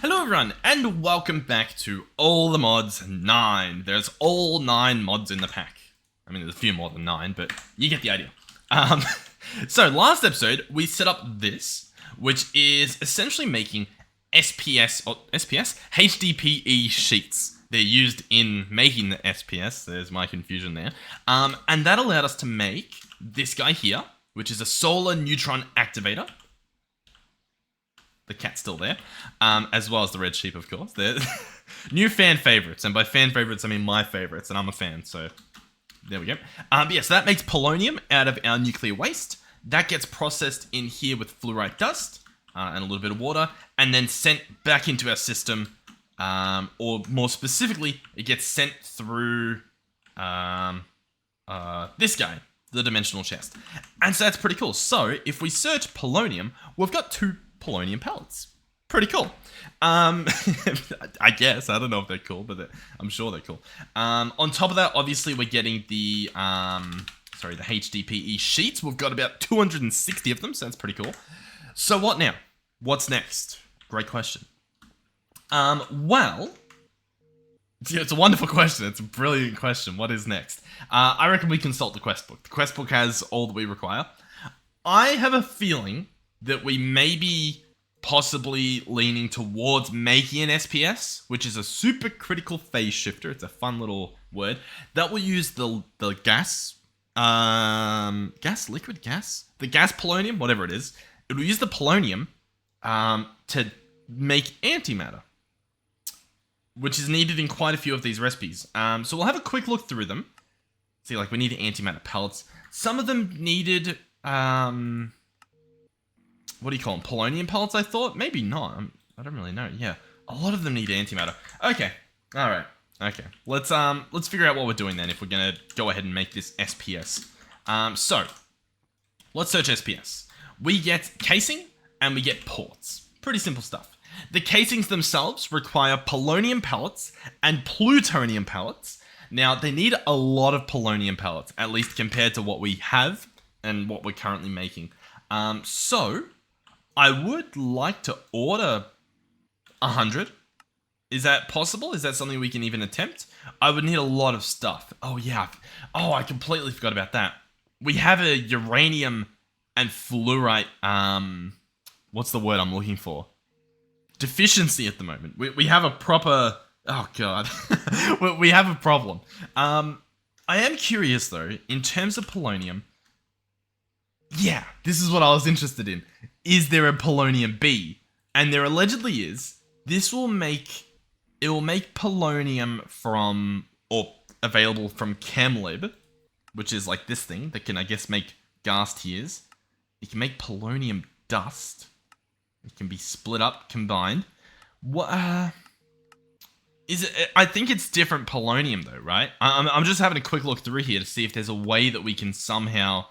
Hello everyone, and welcome back to All the Mods 9. There's all 9 mods in the pack. I mean, there's a few more than 9, but you get the idea. So last episode, we set up this, which is essentially making HDPE sheets. They're used in making the SPS, there's my confusion there. And that allowed us to make this guy here, which is a solar neutron activator. The cat's still there, as well as the red sheep, of course. They're new fan favorites, and by fan favorites, I mean my favorites, and I'm a fan, so there we go. But yeah, so that makes polonium out of our nuclear waste. That gets processed in here with fluorite dust and a little bit of water, and then sent back into our system, or more specifically, it gets sent through this guy, the dimensional chest. And so that's pretty cool. So if we search polonium, we've got 2 polonium pellets. Pretty cool. I guess. I don't know if they're cool, but I'm sure they're cool. On top of that, obviously, we're getting the HDPE sheets. We've got about 260 of them, so that's pretty cool. So what now? What's next? Great question. Well, it's a wonderful question. It's a brilliant question. What is next? I reckon we consult the quest book. The quest book has all that we require. I have a feeling that we may be possibly leaning towards making an SPS, which is a supercritical phase shifter. It's a fun little word that will use the gas, the gas polonium, whatever it is. It will use the polonium to make antimatter, which is needed in quite a few of these recipes. So we'll have a quick look through them. See, like we need antimatter pellets. Some of them needed what do you call them? Polonium pellets, I thought? Maybe not. I don't really know. Yeah. A lot of them need antimatter. Okay. Alright. Okay. Let's figure out what we're doing then if we're gonna go ahead and make this SPS. So let's search SPS. We get casing and we get ports. Pretty simple stuff. The casings themselves require polonium pellets and plutonium pellets. Now, they need a lot of polonium pellets, at least compared to what we have and what we're currently making. So I would like to order 100. Is that possible? Is that something we can even attempt? I would need a lot of stuff. Oh, yeah. Oh, I completely forgot about that. We have a uranium and fluorite, what's the word I'm looking for? Deficiency at the moment. We have a proper... Oh, God. We have a problem. I am curious, though, in terms of polonium. Yeah, this is what I was interested in. Is there a polonium B? And there allegedly is. This will make... It will make polonium from... Or available from ChemLib, which is like this thing that can, I guess, make gas tiers. It can make polonium dust. It can be split up, combined. What... Is it? I think it's different polonium, though, right? I'm just having a quick look through here to see if there's a way that we can somehow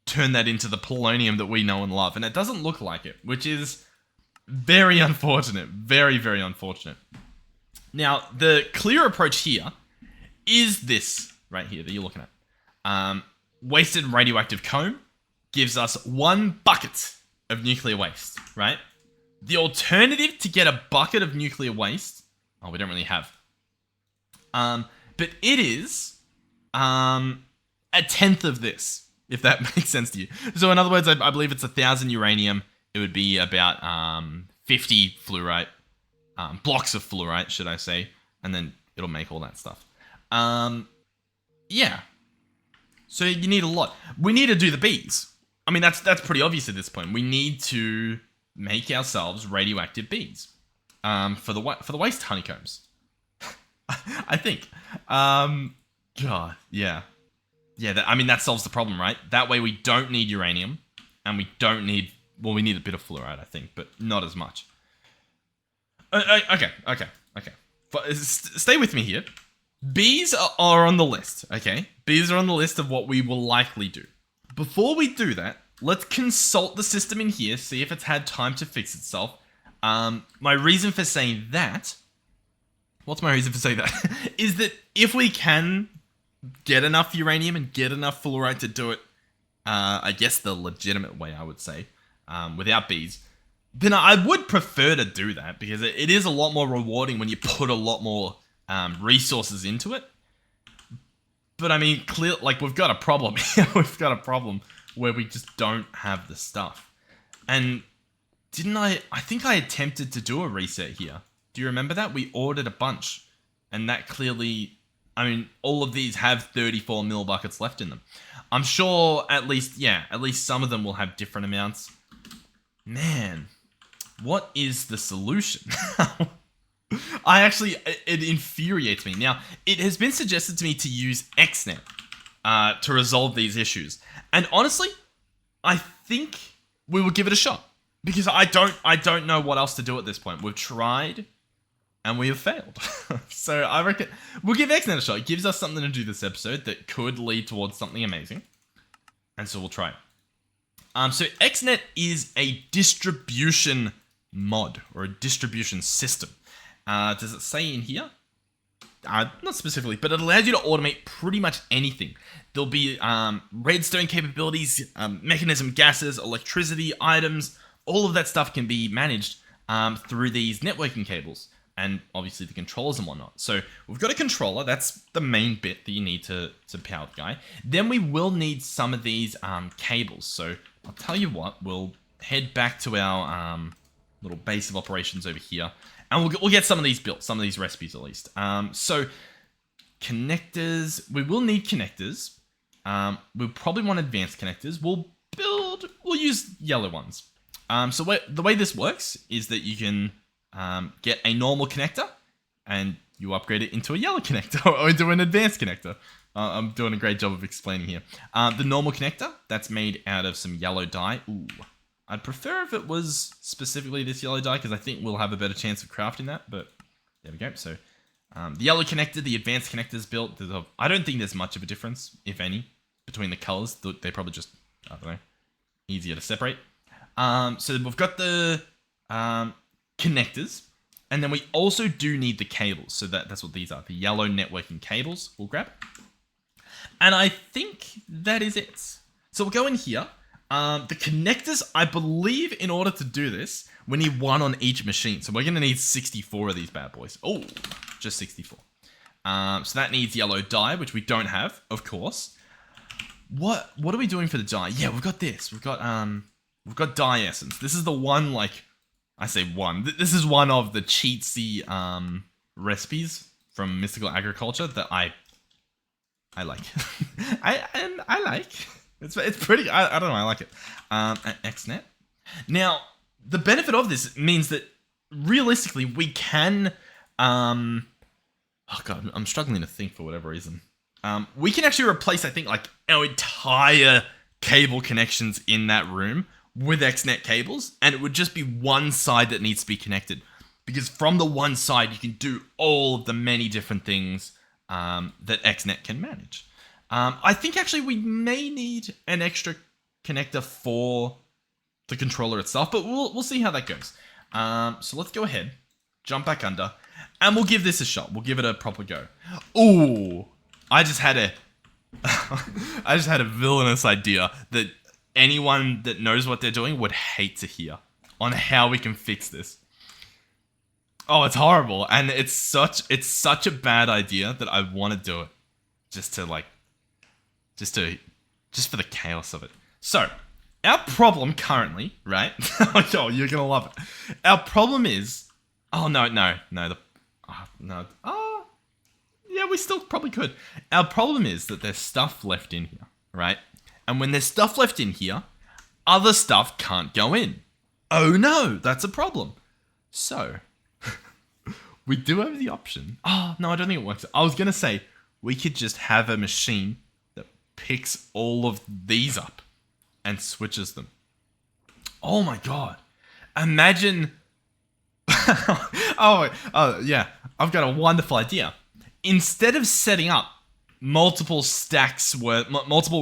turn that into the polonium that we know and love. And it doesn't look like it, which is very unfortunate. Very, very unfortunate. Now, the clear approach here is this right here that you're looking at. Wasted radioactive comb gives us 1 bucket of nuclear waste, right? The alternative to get a bucket of nuclear waste... Oh, we don't really have. But it is a 10th of this, if that makes sense to you. So in other words, I believe it's 1,000 uranium. It would be about 50 fluorite, blocks of fluorite, should I say, and then it'll make all that stuff. Yeah. So you need a lot. We need to do the bees. I mean, that's pretty obvious at this point. We need to make ourselves radioactive bees. For the waste honeycombs, I think. God, yeah. I mean, that solves the problem, right? That way we don't need uranium, and we don't need... Well, we need a bit of fluoride, I think, but not as much. Okay. Stay with me here. Bees are on the list, okay? Bees are on the list of what we will likely do. Before we do that, let's consult the system in here, see if it's had time to fix itself. My reason for saying that... What's my reason for saying that? Is that if we can get enough uranium and get enough fluorite to do it, I guess the legitimate way, I would say, without bees, then I would prefer to do that because it is a lot more rewarding when you put a lot more resources into it. But I mean, like we've got a problem here. We've got a problem where we just don't have the stuff. And didn't I think I attempted to do a reset here. Do you remember that? We ordered a bunch. And that clearly, I mean, all of these have 34 mil buckets left in them. I'm sure at least some of them will have different amounts. Man, what is the solution? It infuriates me. Now, it has been suggested to me to use XNet to resolve these issues. And honestly, I think we will give it a shot. Because I don't know what else to do at this point. We've tried and we have failed. So I reckon we'll give XNet a shot. It gives us something to do this episode that could lead towards something amazing. And so we'll try it. So XNet is a distribution mod or a distribution system. Does it say in here? Not specifically, but it allows you to automate pretty much anything. There'll be redstone capabilities, mechanism gases, electricity, items. All of that stuff can be managed through these networking cables and obviously the controllers and whatnot. So we've got a controller. That's the main bit that you need to power the guy. Then we will need some of these cables. So I'll tell you what, we'll head back to our little base of operations over here. And we'll get some of these built, some of these recipes at least. So connectors, we will need connectors. We'll probably want advanced connectors. We'll use yellow ones. So the way this works is that you can get a normal connector and you upgrade it into a yellow connector or into an advanced connector. I'm doing a great job of explaining here. The normal connector, that's made out of some yellow dye. Ooh. I'd prefer if it was specifically this yellow dye because I think we'll have a better chance of crafting that, but there we go. So the yellow connector, the advanced connector's built. I don't think there's much of a difference, if any, between the colors. They're probably just, I don't know, easier to separate. So we've got the connectors, and then we also do need the cables. So that's what these are, the yellow networking cables we'll grab. And I think that is it. So we'll go in here. The connectors, I believe in order to do this, we need one on each machine. So we're going to need 64 of these bad boys. Oh, just 64. So that needs yellow dye, which we don't have, of course. What are we doing for the dye? Yeah, we've got this. We've got dye essence. This is the one, like, I say one. This is one of the cheatsy recipes from Mystical Agriculture that I like. I like. It's pretty, I don't know, I like it. XNet. Now, the benefit of this means that realistically we can, oh god, I'm struggling to think for whatever reason. We can actually replace, I think, like our entire cable connections in that room with XNet cables, and it would just be one side that needs to be connected. Because from the one side, you can do all of the many different things that XNet can manage. I think actually we may need an extra connector for the controller itself, but we'll see how that goes. So let's go ahead, jump back under, and we'll give this a shot. We'll give it a proper go. Ooh, I just had a villainous idea that anyone that knows what they're doing would hate to hear on how we can fix this. Oh, it's horrible, and it's such a bad idea that I want to do it just for the chaos of it. So, our problem currently, right? Oh, you're gonna love it. Our problem is, yeah, we still probably could. Our problem is that there's stuff left in here, right? And when there's stuff left in here, other stuff can't go in. Oh no, that's a problem. So, we do have the option. Oh, no, I don't think it works. I was gonna say, we could just have a machine picks all of these up and switches them. Oh my god. Imagine... oh, yeah. I've got a wonderful idea. Instead of setting up multiple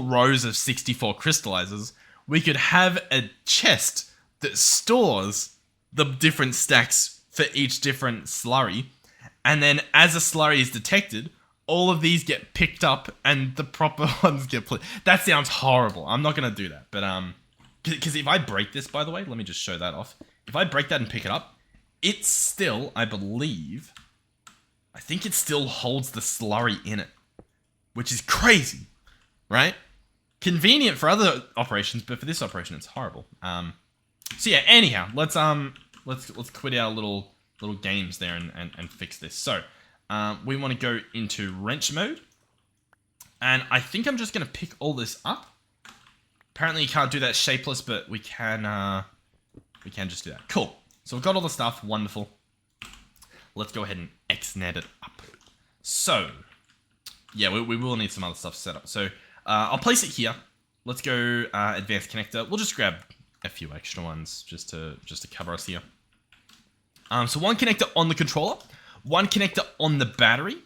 rows of 64 crystallizers, we could have a chest that stores the different stacks for each different slurry. And then as a slurry is detected, all of these get picked up and the proper ones get put. That sounds horrible. I'm not going to do that. But, because if I break this, by the way, let me just show that off. if I break that and pick it up, it still, I think it still holds the slurry in it, which is crazy, right? Convenient for other operations, but for this operation, it's horrible. So yeah, anyhow, let's quit our little games there and fix this. So we want to go into wrench mode, and I think I'm just gonna pick all this up. Apparently you can't do that shapeless, but we can just do that. Cool. So we've got all the stuff. Wonderful. Let's go ahead and XNet it up. So yeah, we will need some other stuff set up. So I'll place it here. Let's go advanced connector. We'll just grab a few extra ones just to cover us here. So one connector on the controller, one connector on the battery.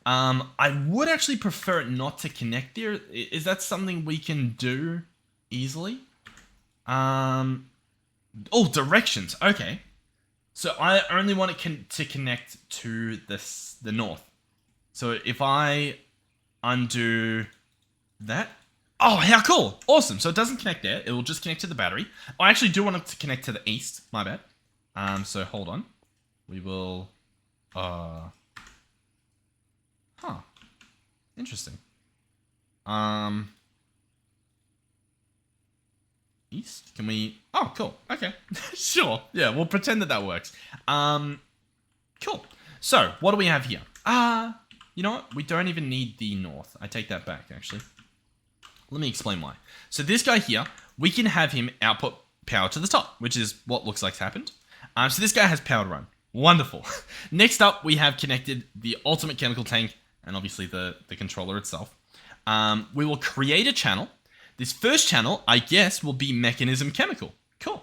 I would actually prefer it not to connect there. Is that something we can do easily? Oh, directions. Okay. So I only want it to connect to the north. So if I undo that. Oh, how cool. Awesome. So it doesn't connect there. It will just connect to the battery. I actually do want it to connect to the east. My bad. So hold on. We will... Interesting. East? Can we... Oh, cool. Okay. Sure. Yeah, we'll pretend that works. Cool. So, what do we have here? You know what? We don't even need the north. I take that back, actually. Let me explain why. So this guy here, we can have him output power to the top, which is what looks like's happened. So this guy has power to run. Wonderful. Next up, we have connected the ultimate chemical tank and obviously the controller itself. We will create a channel. This first channel, I guess, will be mechanism chemical. Cool.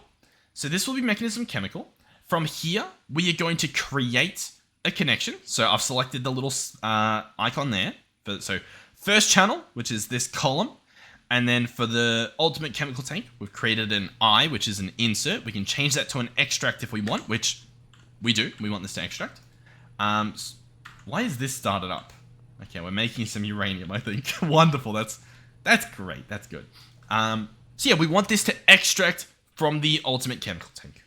So this will be mechanism chemical. From here, we are going to create a connection. So I've selected the little icon there. So first channel, which is this column. And then for the ultimate chemical tank, we've created an I, which is an insert. We can change that to an extract if we want, which we do. We want this to extract. Why is this started up? Okay, we're making some uranium, I think. Wonderful. That's great. That's good. So yeah, we want this to extract from the ultimate chemical tank.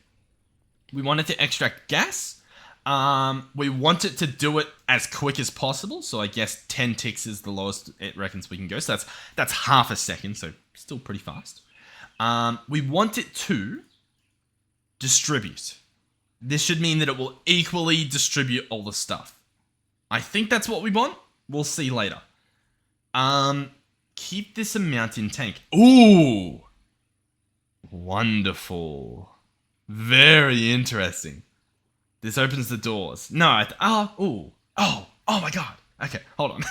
We want it to extract gas. We want it to do it as quick as possible. So I guess 10 ticks is the lowest it reckons we can go. So that's half a second. So still pretty fast. We want it to distribute. This should mean that it will equally distribute all the stuff. I think that's what we want. We'll see later. Keep this amount in tank. Ooh. Wonderful. Very interesting. This opens the doors. No, oh my god. Okay, hold on.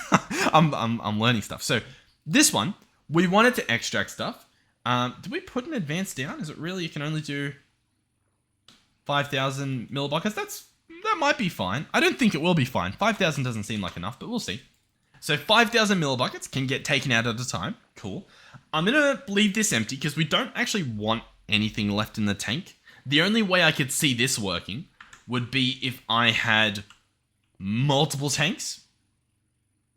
I'm learning stuff. So this one, we wanted to extract stuff. Did we put an advance down? Is it really you can only do 5,000 millibuckets? That might be fine. I don't think it will be fine. 5,000 doesn't seem like enough, but we'll see. So 5,000 millibuckets can get taken out at a time. Cool. I'm gonna leave this empty because we don't actually want anything left in the tank. The only way I could see this working would be if I had multiple tanks,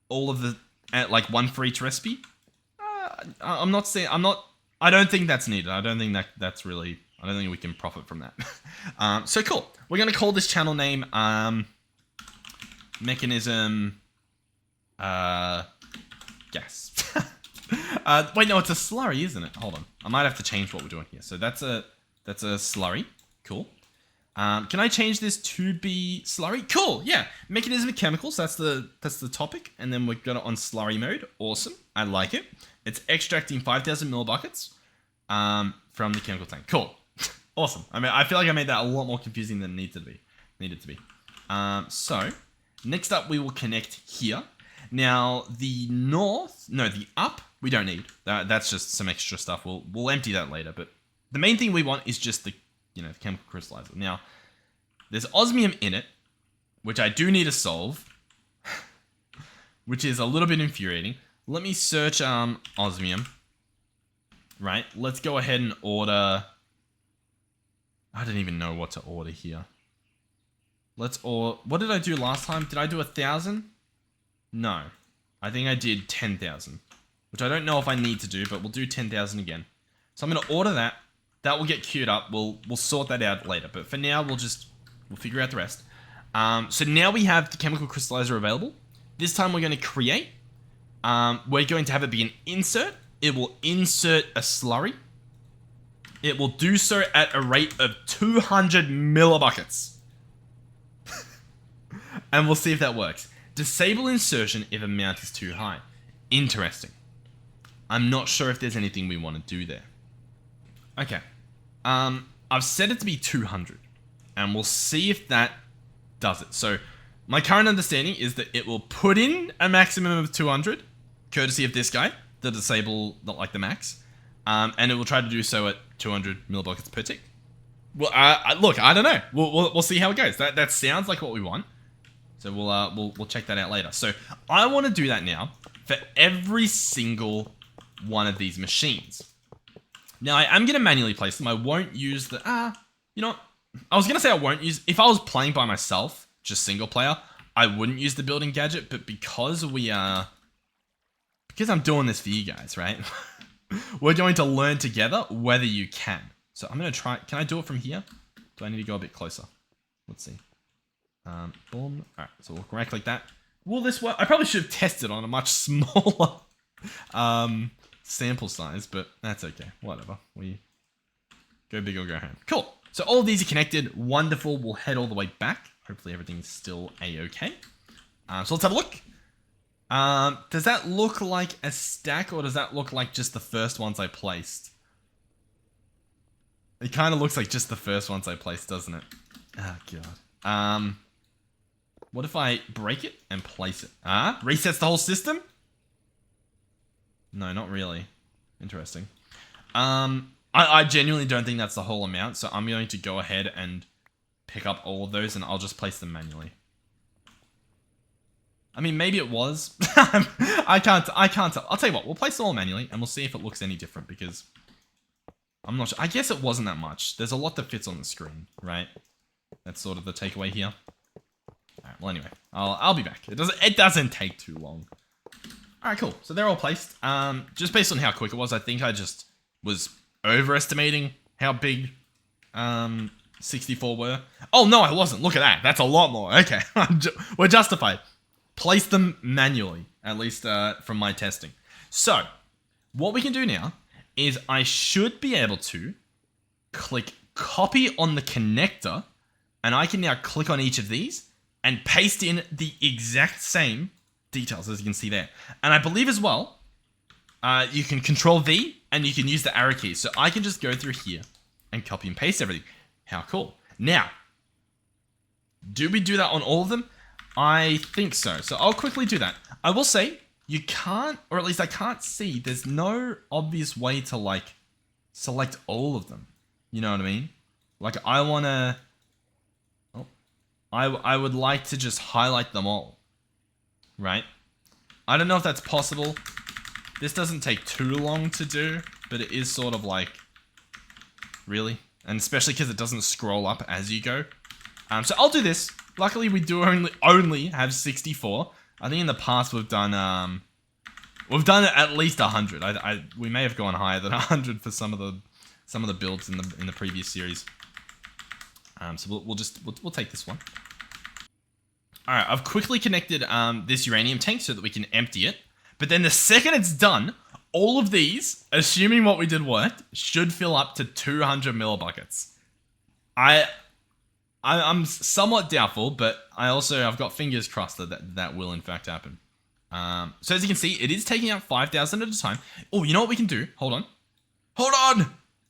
all of the like one for each recipe. I don't think that's needed. I don't think we can profit from that. So cool. We're gonna call this channel name mechanism gas. Wait, no, it's a slurry, isn't it? Hold on. I might have to change what we're doing here. So that's a slurry. Cool. Can I change this to be slurry? Cool, yeah. Mechanism of chemicals, that's the topic. And then we've got it on slurry mode. Awesome. I like it. It's extracting 5,000 millibuckets from the chemical tank. Cool. Awesome. I mean, I feel like I made that a lot more confusing than it needed to be. So, next up we will connect here. Now, the up, we don't need. That's just some extra stuff. We'll empty that later. But the main thing we want is just the chemical crystallizer. Now, there's osmium in it, which I do need to solve, which is a little bit infuriating. Let me search osmium. Right, let's go ahead and order. I don't even know what to order here. What did I do last time? Did I do 1,000? No, I think I did 10,000, which I don't know if I need to do, but we'll do 10,000 again. So I'm going to order that. That will get queued up. We'll sort that out later. But for now, we'll figure out the rest. So now we have the chemical crystallizer available. This time we're going to create. We're going to have it be an insert. It will insert a slurry. It will do so at a rate of 200 millibuckets. And we'll see if that works. Disable insertion if amount is too high. Interesting. I'm not sure if there's anything we want to do there. Okay. I've set it to be 200. And we'll see if that does it. So, my current understanding is that it will put in a maximum of 200, courtesy of this guy, the disable, not like the max. And it will try to do so at 200 millibuckets per tick. Well, look, I don't know. We'll see how it goes. That sounds like what we want. So we'll check that out later. So I want to do that now for every single one of these machines. Now I am going to manually place them. I won't use the you know what? I was going to say I won't use, if I was playing by myself, just single player, I wouldn't use the building gadget, but because I'm doing this for you guys, right? We're going to learn together whether you can. So I'm going to try, can I do it from here? Do I need to go a bit closer? Let's see. Boom. Alright, so we'll right click that. Will this work? I probably should have tested on a much smaller sample size, but that's okay. Whatever. We go big or go home. Cool. So all of these are connected. Wonderful. We'll head all the way back. Hopefully everything is still a-okay. So let's have a look. Does that look like a stack, or does that look like just the first ones I placed? It kind of looks like just the first ones I placed, doesn't it? Oh, God. What if I break it and place it? Resets the whole system? No, not really. Interesting. I genuinely don't think that's the whole amount, so I'm going to go ahead and pick up all of those, and I'll just place them manually. I mean, maybe it was. I can't tell. I'll tell you what, we'll place them all manually, and we'll see if it looks any different, because I'm not sure. I guess it wasn't that much. There's a lot that fits on the screen, right? That's sort of the takeaway here. Alright, well anyway, I'll be back. It doesn't take too long. Alright, cool. So they're all placed. Just based on how quick it was, I think I just was overestimating how big 64 were. Oh no, I wasn't. Look at that. That's a lot more. Okay, we're justified. Place them manually, at least from my testing. So, what we can do now is I should be able to click copy on the connector, and I can now click on each of these and paste in the exact same details as you can see there. And I believe as well, you can Control V and you can use the arrow keys. So I can just go through here and copy and paste everything. How cool. Now, do we do that on all of them? I think so. So I'll quickly do that. I will say, you can't, or at least I can't see, there's no obvious way to like select all of them. You know what I mean? Like I want to, I would like to just highlight them all, right? I don't know if that's possible. This doesn't take too long to do, but it is sort of like, really? And especially because it doesn't scroll up as you go. So I'll do this. Luckily, we do only have 64. I think in the past we've done at least 100. We may have gone higher than 100 for some of the builds in the previous series. So we'll take this one. All right, I've quickly connected this uranium tank so that we can empty it. But then the second it's done, all of these, assuming what we did worked, should fill up to 200 millibuckets. I'm somewhat doubtful, but I've got fingers crossed that will in fact happen. So as you can see, it is taking out 5,000 at a time. Oh, you know what we can do? Hold on. Hold on!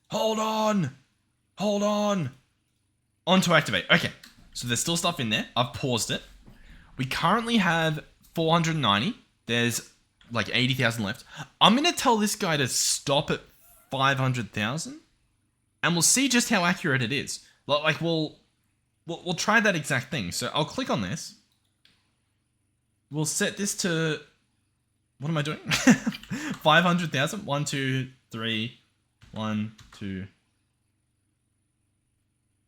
Hold on! Hold on! On to activate. Okay, so there's still stuff in there. I've paused it. We currently have 490. There's like 80,000 left. I'm going to tell this guy to stop at 500,000. And we'll see just how accurate it is. Like, we'll try that exact thing. So I'll click on this. We'll set this to... What am I doing? 500,000. 1, 2, 3. 1, 2...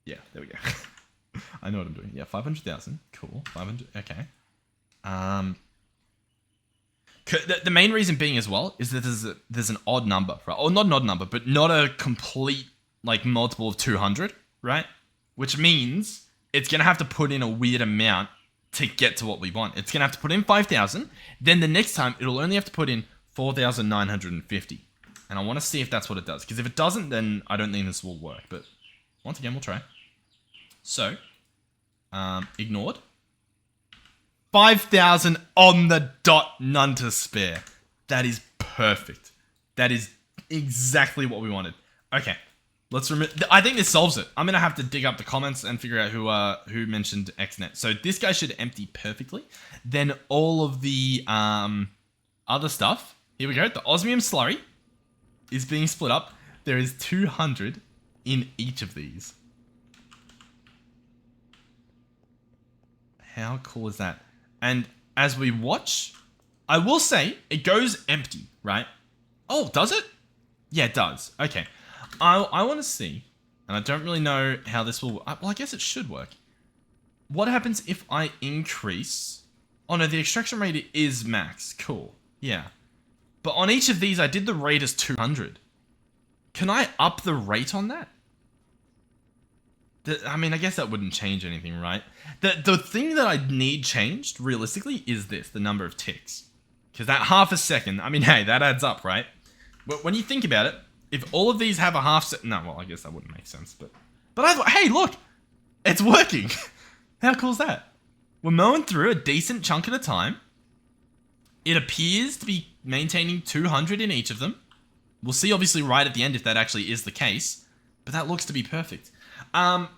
Yeah, there we go. I know what I'm doing. Yeah, 500,000. Cool. 500. Okay. The main reason being as well is that there's an odd number, right? Or not an odd number, but not a complete like multiple of 200, right? Which means it's going to have to put in a weird amount to get to what we want. It's going to have to put in 5,000. Then the next time, it'll only have to put in 4,950. And I want to see if that's what it does. Because if it doesn't, then I don't think this will work. But once again, we'll try. So, ignored. 5,000 on the dot, none to spare. That is perfect. That is exactly what we wanted. Okay, let's remove. I think this solves it. I'm gonna have to dig up the comments and figure out who mentioned XNet. So this guy should empty perfectly. Then all of the other stuff. Here we go. The osmium slurry is being split up. There is 200 in each of these. How cool is that? And as we watch, I will say it goes empty, right? Oh, does it? Yeah, it does. Okay. I want to see, and I don't really know how this will work. Well, I guess it should work. What happens if I increase? Oh no, the extraction rate is max. Cool. Yeah. But on each of these, I did the rate as 200. Can I up the rate on that? I mean, I guess that wouldn't change anything, right? The thing that I need changed, realistically, is this, the number of ticks. Because that half a second, I mean, hey, that adds up, right? But when you think about it, if all of these have a half second... No, well, I guess that wouldn't make sense, but hey, look! It's working! How cool is that? We're mowing through a decent chunk at a time. It appears to be maintaining 200 in each of them. We'll see, obviously, right at the end if that actually is the case. But that looks to be perfect.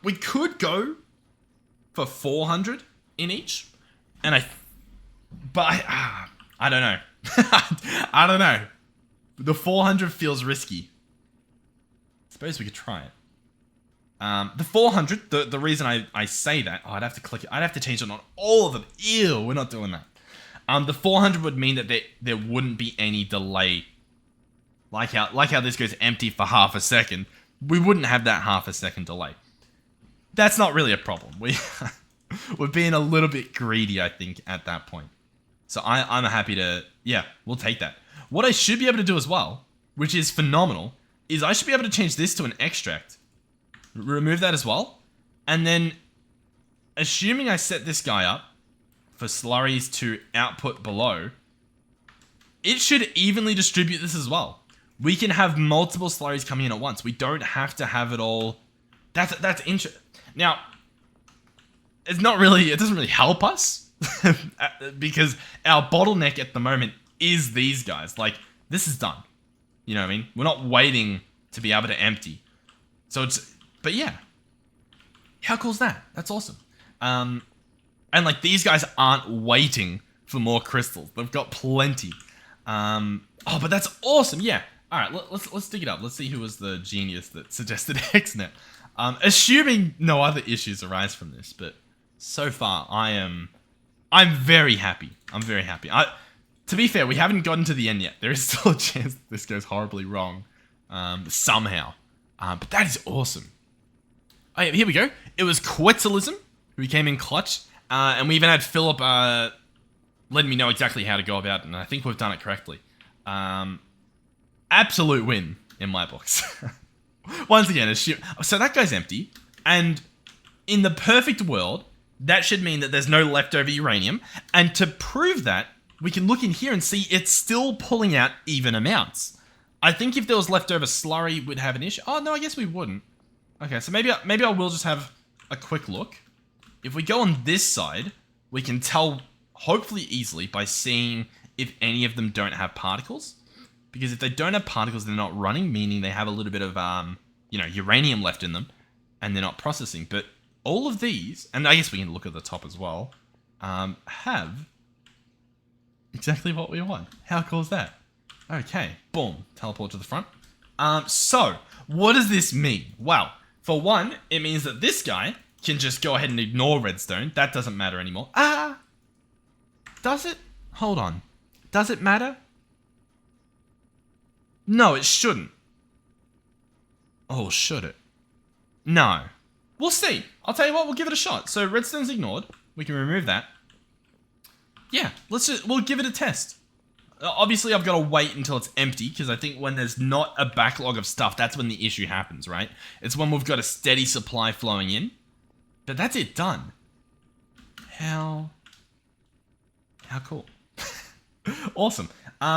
We could go for 400 in each. And I don't know. I don't know. The 400 feels risky. Suppose we could try it. The 400, the reason I say that, I'd have to click it. I'd have to change it on all of them. Ew, we're not doing that. The 400 would mean that there wouldn't be any delay. Like how this goes empty for half a second. We wouldn't have that half a second delay. That's not really a problem. We're being a little bit greedy, I think, at that point. So I'm happy to, yeah, we'll take that. What I should be able to do as well, which is phenomenal, is I should be able to change this to an extract. Remove that as well. And then, assuming I set this guy up for slurries to output below, it should evenly distribute this as well. We can have multiple slurries coming in at once. We don't have to have it all. That's interesting. Now, it doesn't really help us because our bottleneck at the moment is these guys. Like, this is done. You know what I mean? We're not waiting to be able to empty. But yeah. How cool is that? That's awesome. And like, these guys aren't waiting for more crystals. They've got plenty. Oh, but that's awesome. Yeah. All right, let's dig it up. Let's see who was the genius that suggested XNet. Assuming no other issues arise from this, but so far I'm very happy. I'm very happy. To be fair, we haven't gotten to the end yet. There is still a chance that this goes horribly wrong, somehow. But that is awesome. Oh yeah, here we go. It was Quetzalism who came in clutch, and we even had Philip letting me know exactly how to go about it, and I think we've done it correctly. Absolute win in my books. Once again, so that guy's empty, and in the perfect world, that should mean that there's no leftover uranium, and to prove that, we can look in here and see it's still pulling out even amounts. I think if there was leftover slurry, we'd have an issue. Oh, no, I guess we wouldn't. Okay, so maybe I will just have a quick look. If we go on this side, we can tell, hopefully easily, by seeing if any of them don't have particles. Because if they don't have particles, they're not running, meaning they have a little bit of, uranium left in them, and they're not processing. But all of these, and I guess we can look at the top as well, have exactly what we want. How cool is that? Okay, boom, teleport to the front. So, what does this mean? Well, for one, it means that this guy can just go ahead and ignore redstone. That doesn't matter anymore. Does it? Hold on. Does it matter? No, it shouldn't. Oh, should it? No. We'll see. I'll tell you what, we'll give it a shot. So redstone's ignored. We can remove that. Yeah, we'll give it a test. Obviously, I've got to wait until it's empty, because I think when there's not a backlog of stuff, that's when the issue happens, right? It's when we've got a steady supply flowing in. But that's it, done. How cool. Awesome.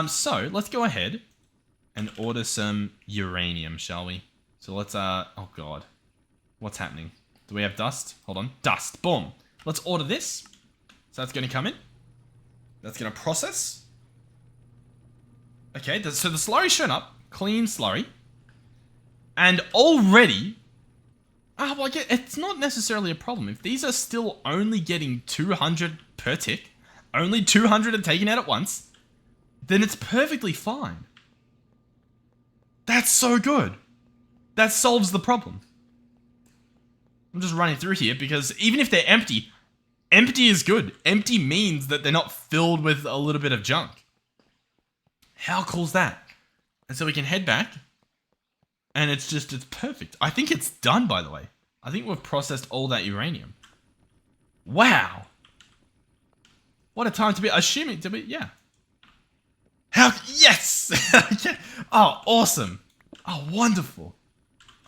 So, let's go ahead and order some uranium, shall we? So let's, oh god. What's happening? Do we have dust? Hold on. Dust. Boom. Let's order this. So that's going to come in. That's going to process. Okay, so the slurry's shown up. Clean slurry. And already... well, it's not necessarily a problem. If these are still only getting 200 per tick, only 200 are taken out at once, then it's perfectly fine. That's so good. That solves the problem. I'm just running through here because even if they're empty, empty is good. Empty means that they're not filled with a little bit of junk. How cool is that? And so we can head back and it's perfect. I think it's done, by the way. I think we've processed all that uranium. Wow. What a time to be assuming to be, yeah. Yes! Okay. Oh, awesome. Oh, wonderful.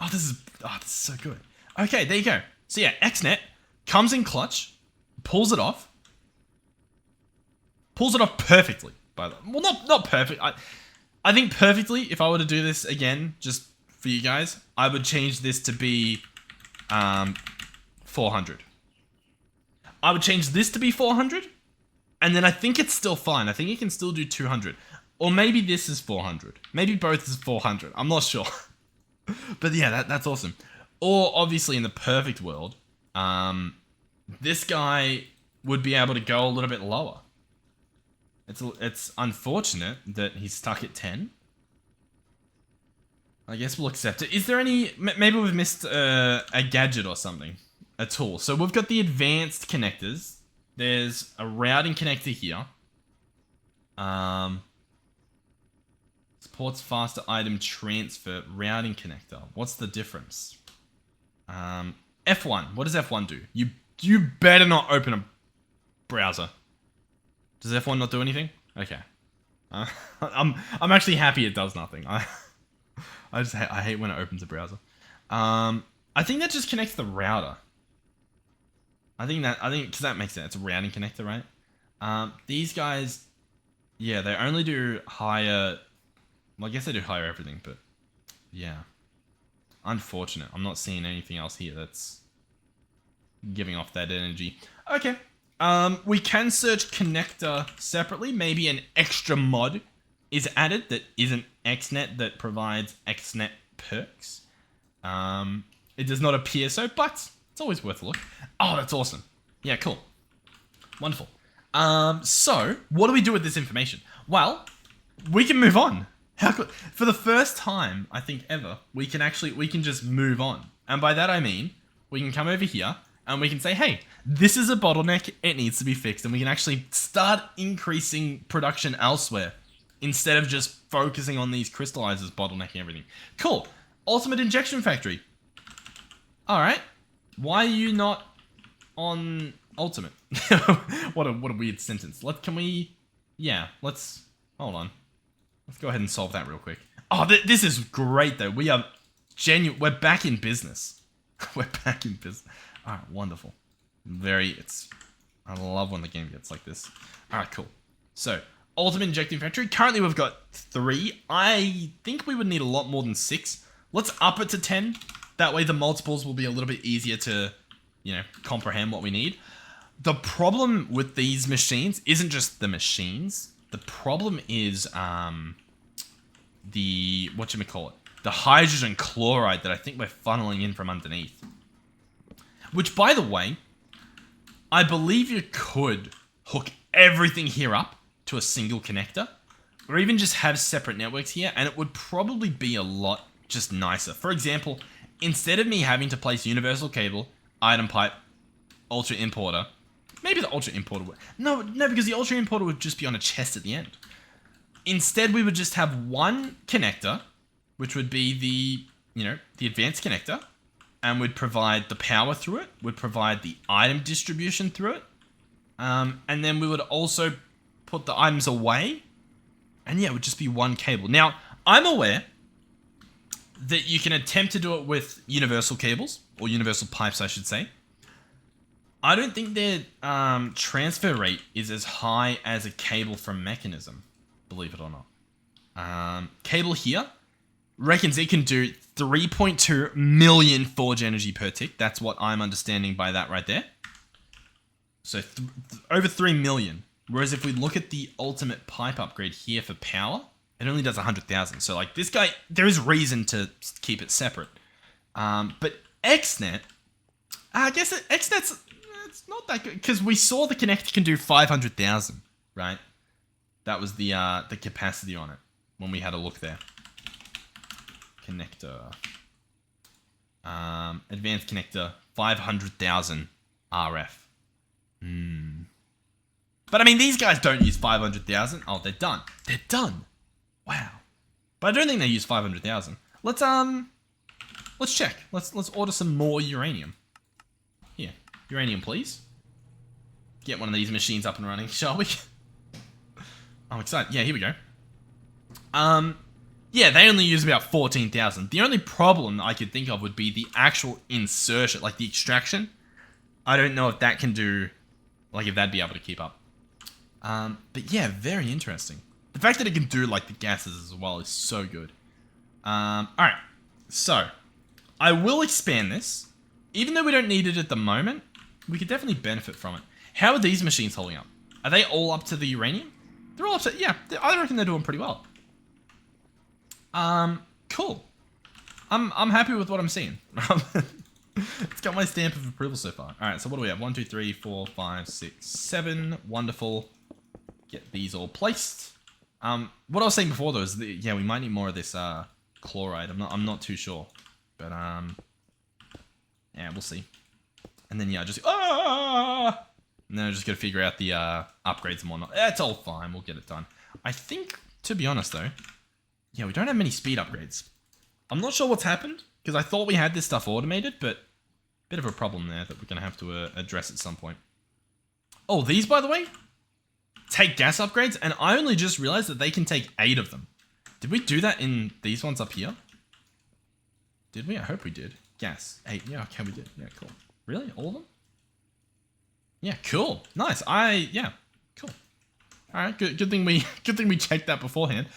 Oh, this is so good. Okay, there you go. So yeah, XNet comes in clutch, pulls it off perfectly. By the way, well, not perfect. I think perfectly. If I were to do this again, just for you guys, I would change this to be 400. I would change this to be 400, and then I think it's still fine. I think it can still do 200, or maybe this is 400. Maybe both is 400. I'm not sure. But yeah, that's awesome. Or obviously in the perfect world, this guy would be able to go a little bit lower. It's unfortunate that he's stuck at 10. I guess we'll accept it. Is there any... Maybe we've missed a gadget or something. A tool. So we've got the advanced connectors. There's a routing connector here. Supports faster item transfer. Routing connector. What's the difference? F1. What does F1 do? You better not open a browser. Does F1 not do anything? Okay. I'm actually happy it does nothing. I hate when it opens a browser. I think that just connects the router. I think because that makes sense. It's a routing connector, right? These guys, yeah, they only do higher. Well, I guess they do higher everything, but yeah. Unfortunate. I'm not seeing anything else here that's giving off that energy. Okay. We can search connector separately. Maybe an extra mod is added that isn't XNet that provides XNet perks. It does not appear so, but it's always worth a look. Oh, that's awesome. Yeah, cool. Wonderful. So, what do we do with this information? Well, we can move on. How cool. For the first time, I think ever, we can just move on. And by that I mean, we can come over here and we can say, hey, this is a bottleneck, it needs to be fixed. And we can actually start increasing production elsewhere instead of just focusing on these crystallizers bottlenecking everything. Cool. Ultimate injection factory. Alright. Why are you not on ultimate? What a weird sentence. Hold on. Let's go ahead and solve that real quick. Oh, this is great though. We're back in business. We're back in business. Alright, wonderful. I love when the game gets like this. Alright, cool. So, ultimate injecting factory. Currently we've got 3. I think we would need a lot more than 6. Let's up it to 10. That way the multiples will be a little bit easier to, comprehend what we need. The problem with these machines isn't just the machines. The problem is the hydrogen chloride that I think we're funneling in from underneath. Which, by the way, I believe you could hook everything here up to a single connector, or even just have separate networks here, and it would probably be a lot just nicer. For example, instead of me having to place universal cable, item pipe, ultra importer, maybe the ultra importer would... No, because the ultra importer would just be on a chest at the end. Instead, we would just have one connector, which would be the advanced connector, and would provide the power through it, would provide the item distribution through it, and then we would also put the items away And yeah, it would just be one cable. Now, I'm aware that you can attempt to do it with universal cables, or universal pipes, I should say. I don't think their transfer rate is as high as a cable from Mechanism, believe it or not. Cable here reckons it can do 3.2 million forge energy per tick. That's what I'm understanding by that right there. So over 3 million. Whereas if we look at the ultimate pipe upgrade here for power, it only does 100,000. So like this guy, there is reason to keep it separate. But XNet, I guess XNet's it's not that good because we saw the connector can do 500,000, right? That was the capacity on it when we had a look there. Connector, advanced connector, 500,000 RF. But I mean, these guys don't use 500,000. Oh, they're done. They're done. Wow. But I don't think they use 500,000. Let's check. Let's order some more uranium. Here, uranium, please. Get one of these machines up and running, shall we? I'm excited. Yeah, here we go. Yeah, they only use about 14,000. The only problem I could think of would be the actual insertion, like the extraction. I don't know if that can do, like if that'd be able to keep up. But yeah, very interesting. The fact that it can do like the gases as well is so good. Alright, so I will expand this. Even though we don't need it at the moment, we could definitely benefit from it. How are these machines holding up? Are they all up to the uranium? They're all up to, yeah, I reckon they're doing pretty well. Cool. I'm happy with what I'm seeing. It's got my stamp of approval so far. Alright, so what do we have? 1, 2, 3, 4, 5, 6, 7. Wonderful. Get these all placed. What I was saying before though is that, yeah, we might need more of this chloride. I'm not too sure. But yeah, we'll see. And then yeah, just and then I just gotta figure out the upgrades and whatnot. It's all fine, we'll get it done. I think, to be honest though, yeah, we don't have many speed upgrades. I'm not sure what's happened, because I thought we had this stuff automated, but bit of a problem there that we're gonna have to address at some point. Oh, these, by the way, take gas upgrades, and I only just realized that they can take 8 of them. Did we do that in these ones up here? Did we? I hope we did. Gas. 8. Yeah, okay, we did. Yeah, cool. Really? All of them? Yeah, cool. Nice. Yeah, cool. Alright, good thing we checked that beforehand.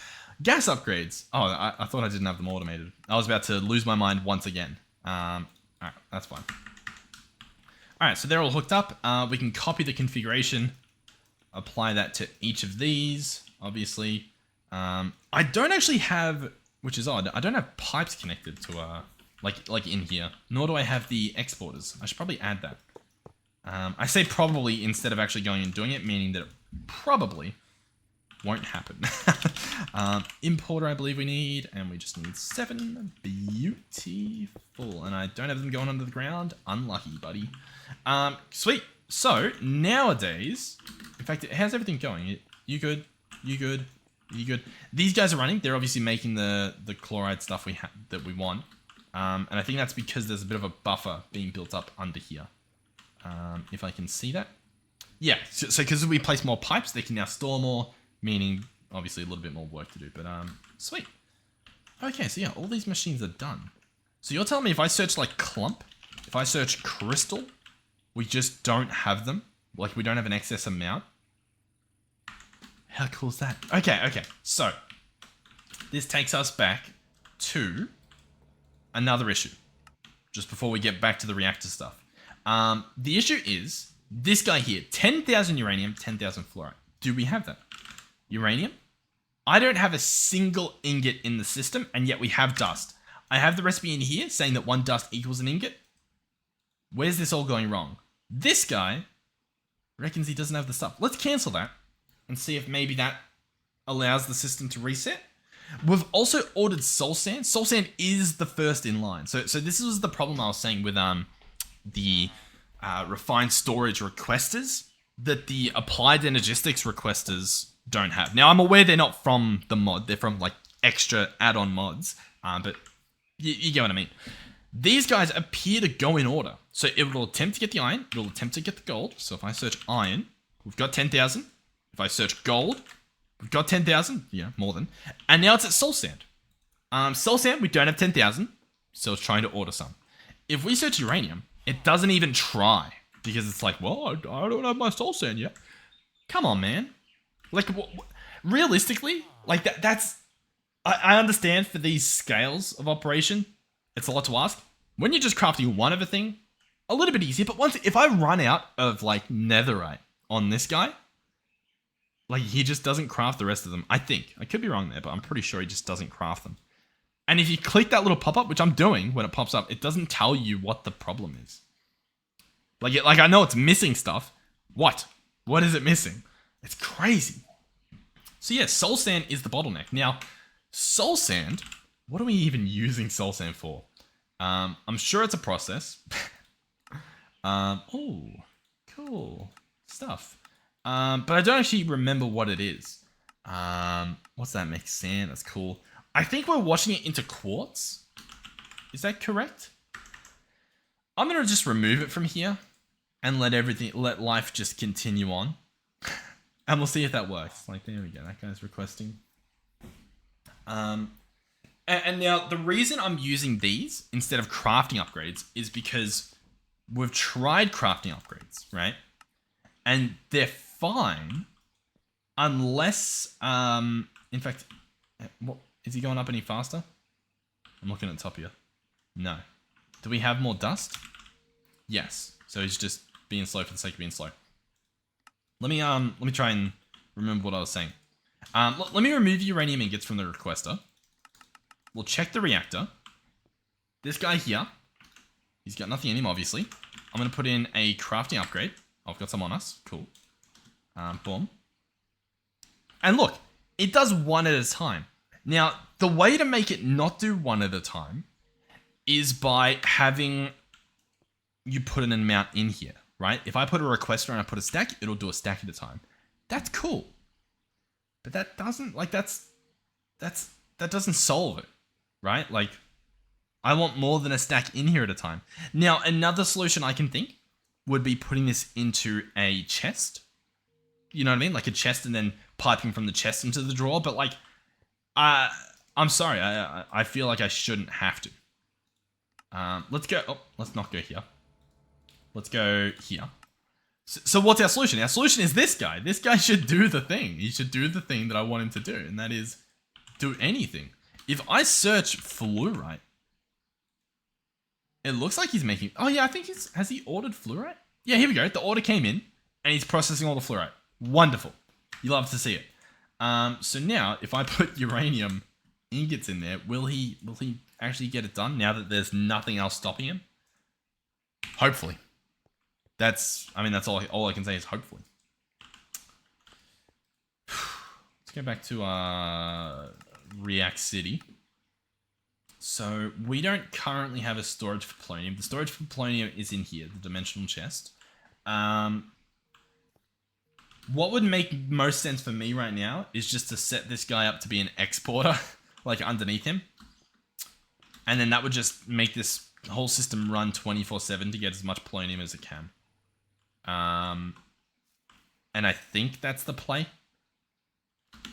Gas upgrades. Oh, I thought I didn't have them automated. I was about to lose my mind once again. Alright, that's fine. Alright, so they're all hooked up. We can copy the configuration. Apply that to each of these, obviously. I don't actually have, which is odd, I don't have pipes connected to, like in here. Nor do I have the exporters. I should probably add that. I say probably instead of actually going and doing it, meaning that it probably won't happen. Importer, I believe we need, and we just need 7. Beautiful. And I don't have them going under the ground. Unlucky, buddy. Sweet. So, nowadays, in fact, how's everything going? You good? You good? You good? These guys are running. They're obviously making the chloride stuff that we want. And I think that's because there's a bit of a buffer being built up under here. If I can see that. Yeah, so because we place more pipes, they can now store more, meaning obviously a little bit more work to do. But sweet. Okay, so yeah, all these machines are done. So you're telling me if I search like clump, if I search crystal, we just don't have them? Like we don't have an excess amount? How cool is that? Okay, so this takes us back to another issue. Just before we get back to the reactor stuff. The issue is this guy here, 10,000 uranium, 10,000 fluoride. Do we have that? Uranium? I don't have a single ingot in the system, and yet we have dust. I have the recipe in here saying that 1 dust equals an ingot. Where's this all going wrong? This guy reckons he doesn't have the stuff. Let's cancel that and see if maybe that allows the system to reset. We've also ordered soul sand. Soul sand is the first in line. So this was the problem I was saying with the refined storage requesters that the applied energistics requesters don't have. Now, I'm aware they're not from the mod. They're from, like, extra add-on mods. But you get what I mean. These guys appear to go in order. So it will attempt to get the iron. It will attempt to get the gold. So if I search iron, we've got 10,000. If I search gold, We've got 10,000. Yeah, more than. And now it's at soul sand. Soul sand, we don't have 10,000. So it's trying to order some. If we search uranium, it doesn't even try. Because it's like, well, I don't have my soul sand yet. Come on, man. Like, realistically, like that's... I understand for these scales of operation, it's a lot to ask. When you're just crafting one of a thing, a little bit easier. But if I run out of, like, netherite on this guy, like, he just doesn't craft the rest of them. I think. I could be wrong there, but I'm pretty sure he just doesn't craft them. And if you click that little pop-up, which I'm doing when it pops up, it doesn't tell you what the problem is. Like I know it's missing stuff. What? What is it missing? It's crazy. So yeah, soul sand is the bottleneck. Now, soul sand, what are we even using soul sand for? I'm sure it's a process. Oh, cool stuff. But I don't actually remember what it is. What's that? Mixed sand. That's cool. I think we're washing it into quartz. Is that correct? I'm gonna just remove it from here and let life just continue on. And we'll see if that works. Like, there we go. That guy's requesting. And now the reason I'm using these instead of crafting upgrades is because we've tried crafting upgrades, right? And they're fine unless, in fact, what, is he going up any faster? I'm looking at the top here. No. Do we have more dust? Yes. So he's just being slow for the sake of being slow. Let me try and remember what I was saying. Let me remove uranium ingots from the requester. We'll check the reactor. This guy here, he's got nothing in him, obviously. I'm going to put in a crafting upgrade. I've got some on us. Cool. Boom. And look, it does one at a time. Now, the way to make it not do one at a time is by having you put an amount in here, right? If I put a requester and I put a stack, it'll do a stack at a time. That's cool. But that doesn't, like, that doesn't solve it, right? Like, I want more than a stack in here at a time. Now, another solution I can think would be putting this into a chest. You know what I mean? Like a chest and then piping from the chest into the drawer. But like, I'm sorry. I feel like I shouldn't have to. Let's go. Oh, let's not go here. Let's go here. So what's our solution? Our solution is this guy. This guy should do the thing. He should do the thing that I want him to do. And that is do anything. If I search fluorite, it looks like he's making... Oh yeah, I think has he ordered fluorite? Yeah, here we go. The order came in and he's processing all the fluorite. Wonderful. You love to see it. So now if I put uranium ingots in there, will he actually get it done now that there's nothing else stopping him? Hopefully. That's all I can say is hopefully. Let's go back to React City. So we don't currently have a storage for polonium. The storage for polonium is in here, the dimensional chest. What would make most sense for me right now is just to set this guy up to be an exporter, like underneath him. And then that would just make this whole system run 24/7 to get as much polonium as it can. And I think that's the play.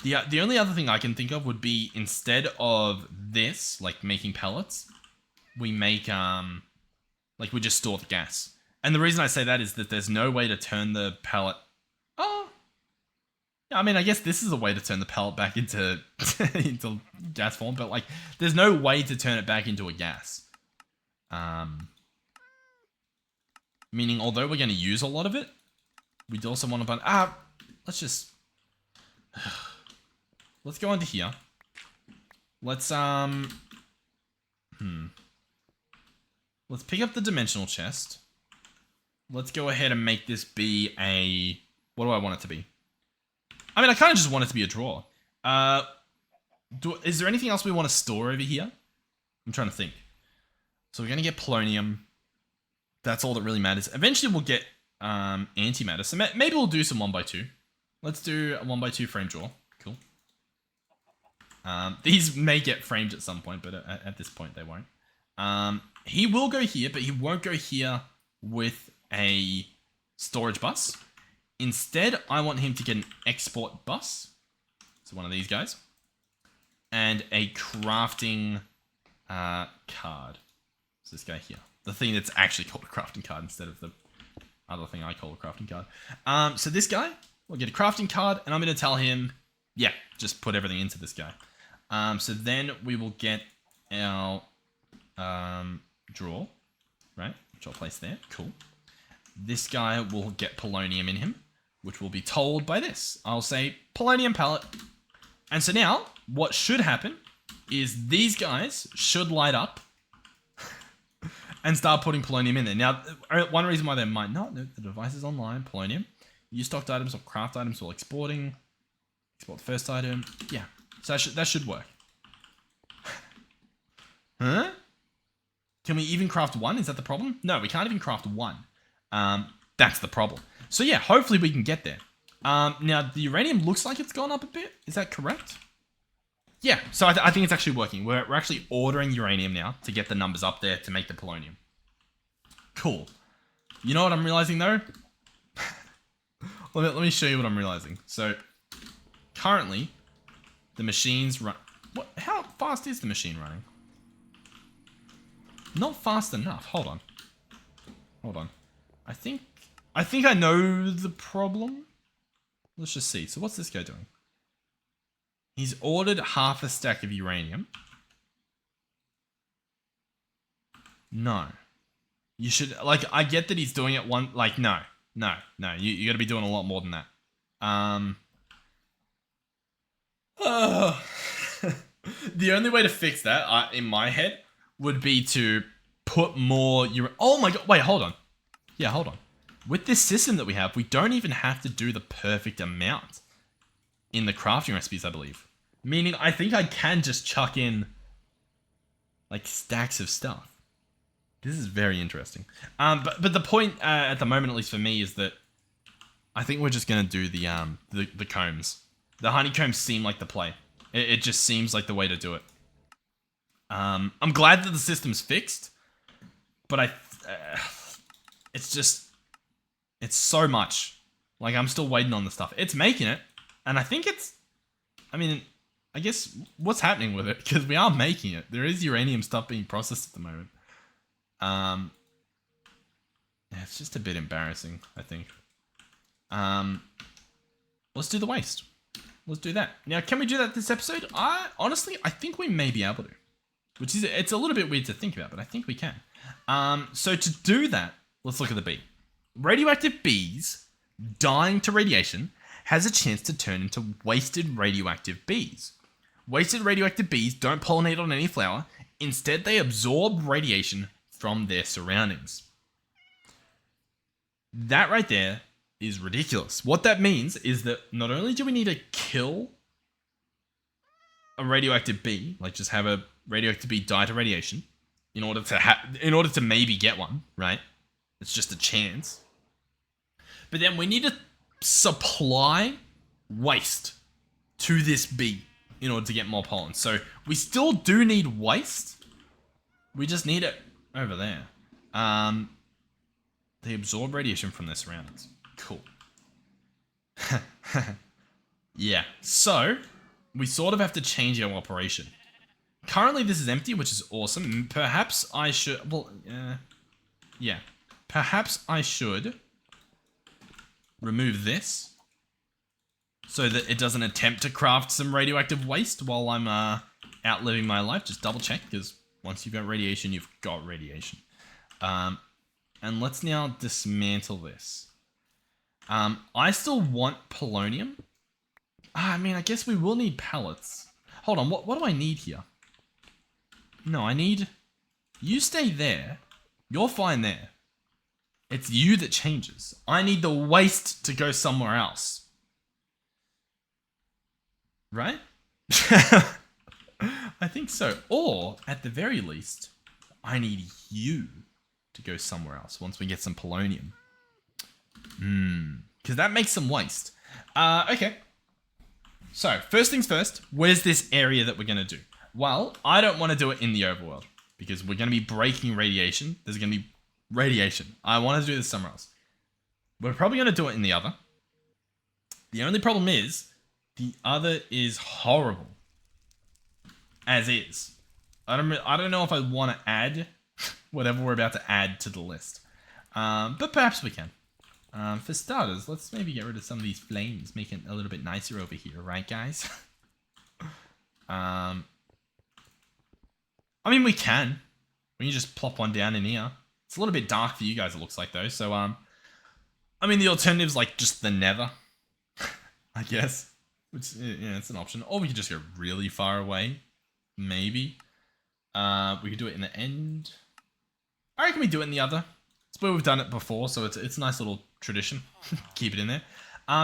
The only other thing I can think of would be instead of this, like making pellets, we make, like we just store the gas. And the reason I say that is that there's no way to turn the pellet... Oh! Yeah, I mean, I guess this is a way to turn the pellet back into, into gas form, but like, there's no way to turn it back into a gas. Meaning, although we're going to use a lot of it, we'd also want to... let's just... Let's go into here. Let's, let's pick up the dimensional chest. Let's go ahead and make this be a... What do I want it to be? I mean, I kind of just want it to be a drawer. Is there anything else we want to store over here? I'm trying to think. So we're going to get polonium. That's all that really matters. Eventually we'll get antimatter. So maybe we'll do some 1x2. Let's do a 1x2 frame drawer. Cool. These may get framed at some point, but at this point they won't. He will go here, but he won't go here with a storage bus. Instead, I want him to get an export bus. So one of these guys. And a crafting card. It's this guy here. The thing that's actually called a crafting card instead of the other thing I call a crafting card. So this guy will get a crafting card, and I'm going to tell him, yeah, just put everything into this guy. So then we will get our drawer, right? Which I'll place there. Cool. This guy will get polonium in him, which will be told by this. I'll say polonium pallet. And so now what should happen is these guys should light up and start putting polonium in there. Now, one reason why they might not, the device is online, polonium. Use stocked items or craft items while exporting. Export the first item. Yeah, so that should work. Huh? Can we even craft one? Is that the problem? No, we can't even craft one. That's the problem. So yeah, hopefully we can get there. Now, the uranium looks like it's gone up a bit. Is that correct? Yeah, so I think it's actually working. We're actually ordering uranium now to get the numbers up there to make the polonium. Cool. You know what I'm realizing though? let me show you what I'm realizing. So, currently, the machine's run. What? How fast is the machine running? Not fast enough. Hold on. I think I know the problem. Let's just see. So what's this guy doing? He's ordered half a stack of uranium. No. You should, like, I get that he's doing it one, like, no. You gotta be doing a lot more than that. The only way to fix that, in my head, would be to put more oh my god, wait, hold on. Yeah, hold on. With this system that we have, we don't even have to do the perfect amount in the crafting recipes, I believe. Meaning, I think I can just chuck in, like, stacks of stuff. This is very interesting. But the point, at the moment, at least for me, is that I think we're just going to do the combs. The honeycombs seem like the play. It just seems like the way to do it. I'm glad that the system's fixed, but it's so much. Like, I'm still waiting on the stuff. It's making it, and I think I guess what's happening with it, because we are making it. There is uranium stuff being processed at the moment. It's just a bit embarrassing, I think. Let's do the waste. Let's do that. Now, can we do that this episode? Honestly, I think we may be able to. It's a little bit weird to think about, but I think we can. So to do that, let's look at the bee. Radioactive bees dying to radiation has a chance to turn into wasted radioactive bees. Wasted radioactive bees don't pollinate on any flower. Instead, they absorb radiation from their surroundings. That right there is ridiculous. What that means is that not only do we need to kill a radioactive bee, like just have a radioactive bee die to radiation, in order to maybe get one, right? It's just a chance. But then we need to supply waste to this bee in order to get more pollen. So we still do need waste. We just need it over there. They absorb radiation from their surroundings. Cool. Yeah. So we sort of have to change our operation. Currently this is empty, which is awesome. Perhaps I should... Well, yeah. Perhaps I should remove this so that it doesn't attempt to craft some radioactive waste while I'm out living my life. Just double check, because once you've got radiation, you've got radiation. And let's now dismantle this. I still want polonium. I mean, I guess we will need pallets. Hold on, what do I need here? No, I need... You stay there. You're fine there. It's you that changes. I need the waste to go somewhere else. Right? I think so. Or, at the very least, I need you to go somewhere else once we get some polonium. Because that makes some waste. Okay. So, first things first, where's this area that we're going to do? Well, I don't want to do it in the overworld, because we're going to be breaking radiation. There's going to be radiation. I want to do this somewhere else. We're probably going to do it in the other. The only problem is, The other is horrible. As is. I don't know if I want to add whatever we're about to add to the list. But perhaps we can. For starters, let's maybe get rid of some of these flames, make it a little bit nicer over here, right, guys? I mean, we can. We can just plop one down in here. It's a little bit dark for you guys, it looks like, though. So, I mean, the alternative's like just the nether, I guess. Which, yeah, it's an option. Or we could just go really far away. Maybe. We could do it in the end. I reckon we do it in the other. It's where we've done it before, so it's a nice little tradition. Keep it in there.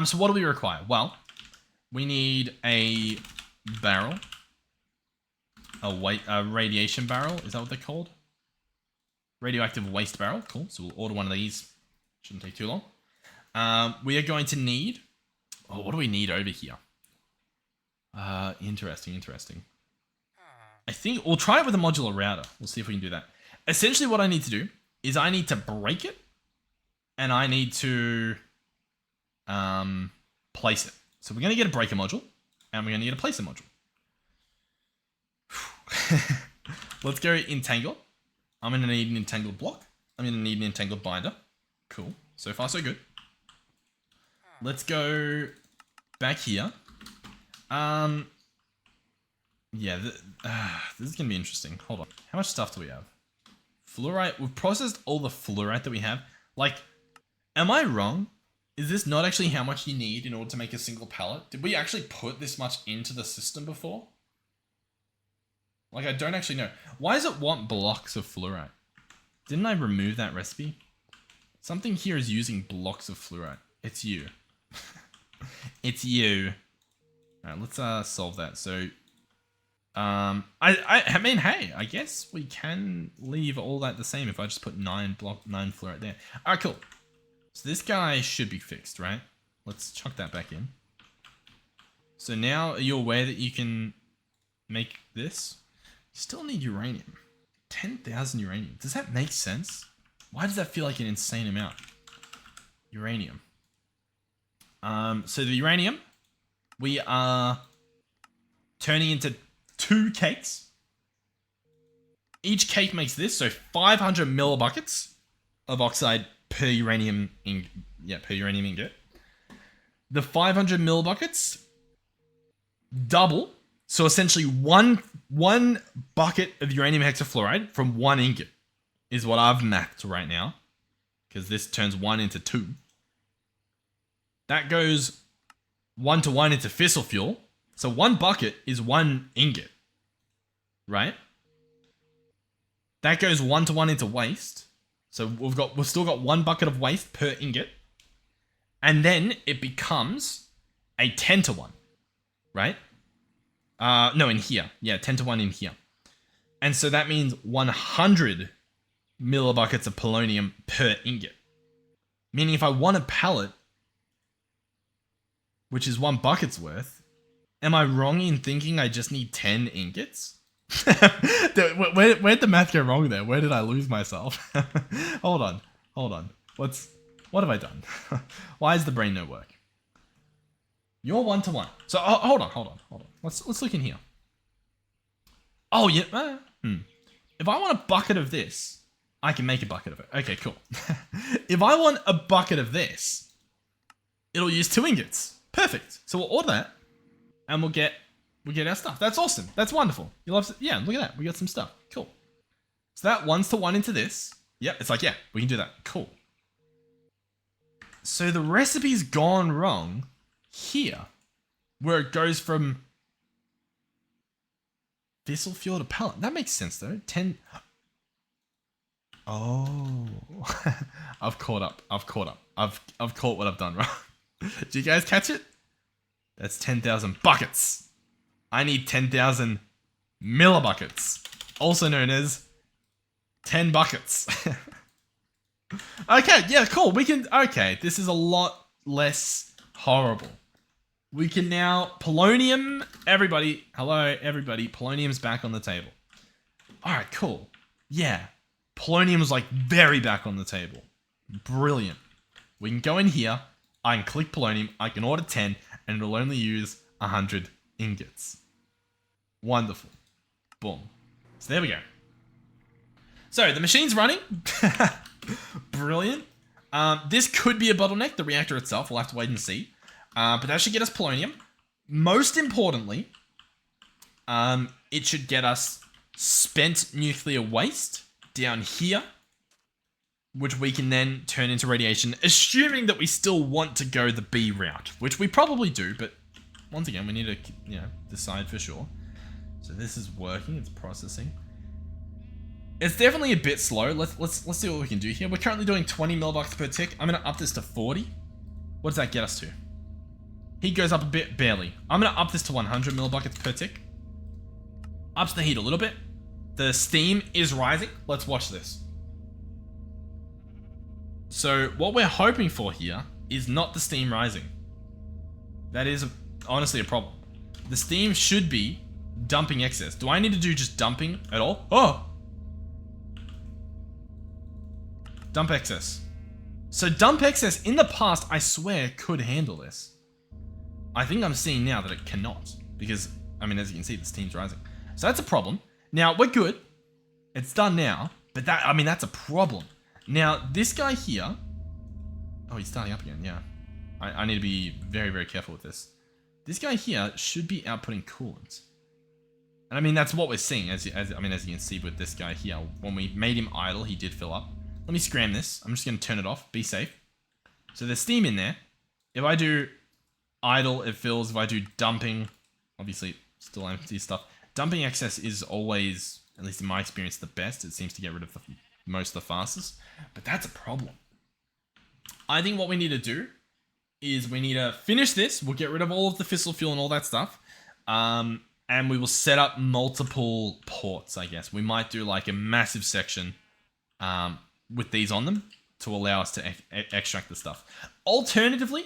So what do we require? Well, we need a barrel. A radiation barrel. Is that what they're called? Radioactive waste barrel. Cool. So we'll order one of these. Shouldn't take too long. We are going to need... Oh, what do we need over here? Interesting. I think we'll try it with a modular router. We'll see if we can do that. Essentially, what I need to do is I need to break it, and I need to place it. So we're going to get a breaker module, and we're going to get a placer module. Let's go entangle. I'm going to need an entangled block. I'm going to need an entangled binder. Cool. So far, so good. Let's go back here. Yeah, this is going to be interesting. Hold on. How much stuff do we have? Fluorite. We've processed all the fluorite that we have. Like, am I wrong? Is this not actually how much you need in order to make a single pallet? Did we actually put this much into the system before? Like, I don't actually know. Why does it want blocks of fluorite? Didn't I remove that recipe? Something here is using blocks of fluorite. It's you. It's you. Alright, let's solve that. So, I mean, hey, I guess we can leave all that the same if I just put 9 fluorite there. Alright, cool. So this guy should be fixed, right? Let's chuck that back in. So now, are you aware that you can make this? You still need uranium. 10,000 uranium. Does that make sense? Why does that feel like an insane amount? Uranium. So the uranium, we are turning into 2 cakes. Each cake makes this, so 500 millibuckets of oxide per uranium ingot. The 500 millibuckets double, so essentially one bucket of uranium hexafluoride from 1 ingot is what I've mapped right now, because this turns 1 into 2. That goes 1-to-1 into fissile fuel. So 1 bucket is 1 ingot, right? That goes 1-to-1 into waste. So we've still got 1 bucket of waste per ingot. And then it becomes a 10-to-1, right? No, in here. Yeah, 10-to-1 in here. And so that means 100 millibuckets of polonium per ingot. Meaning if I want a pallet, which is 1 bucket's worth, am I wrong in thinking I just need 10 ingots? Where'd the math go wrong there? Where did I lose myself? Hold on. What have I done? Why is the brain no work? You're 1-to-1. So hold on. Let's look in here. Oh yeah. If I want a bucket of this, I can make a bucket of it. Okay, cool. If I want a bucket of this, it'll use 2 ingots. Perfect. So we'll order that, and we'll get our stuff. That's awesome. That's wonderful. You love. Yeah, look at that. We got some stuff. Cool. So that 1-to-1 into this. Yep. It's like, yeah, we can do that. Cool. So the recipe's gone wrong here, where it goes from fissile fuel to pellet. That makes sense though. 10. Oh, I've caught up. I've caught what I've done wrong. Did you guys catch it? That's 10,000 buckets. I need 10,000 millibuckets, also known as 10 buckets. Okay, yeah, cool. Okay, this is a lot less horrible. We can now, polonium, everybody, hello, everybody, polonium's back on the table. All right, cool. Yeah, polonium's like very back on the table. Brilliant. We can go in here. I can click polonium, I can order 10, and it'll only use 100 ingots. Wonderful. Boom. So there we go. So the machine's running. Brilliant. This could be a bottleneck, the reactor itself. We'll have to wait and see. But that should get us polonium. Most importantly, it should get us spent nuclear waste down here, which we can then turn into radiation, assuming that we still want to go the B route, which we probably do, but once again, we need to, decide for sure. So this is working, it's processing. It's definitely a bit slow. Let's see what we can do here. We're currently doing 20 millibucks per tick. I'm gonna up this to 40. What does that get us to? Heat goes up a bit, barely. I'm gonna up this to 100 millibuckets per tick. Ups the heat a little bit. The steam is rising. Let's watch this. So what we're hoping for here is not the steam rising. That is honestly a problem. The steam should be dumping excess. Do I need to do just dumping at all? Oh! Dump excess. So dump excess in the past, I swear, could handle this. I think I'm seeing now that it cannot. Because, as you can see, the steam's rising. So that's a problem. Now, we're good. It's done now. But that's a problem. Now, this guy here... Oh, he's starting up again, yeah. I need to be very, very careful with this. This guy here should be outputting coolant. And that's what we're seeing, as you can see with this guy here. When we made him idle, he did fill up. Let me scram this. I'm just going to turn it off. Be safe. So there's steam in there. If I do idle, it fills. If I do dumping, obviously still empty stuff. Dumping excess is always, at least in my experience, the best. It seems to get rid of the most the fastest. But that's a problem. I think what we need to do is we need to finish this. We'll get rid of all of the fissile fuel and all that stuff. And we will set up multiple ports, I guess. We might do like a massive section with these on them to allow us to extract the stuff. Alternatively,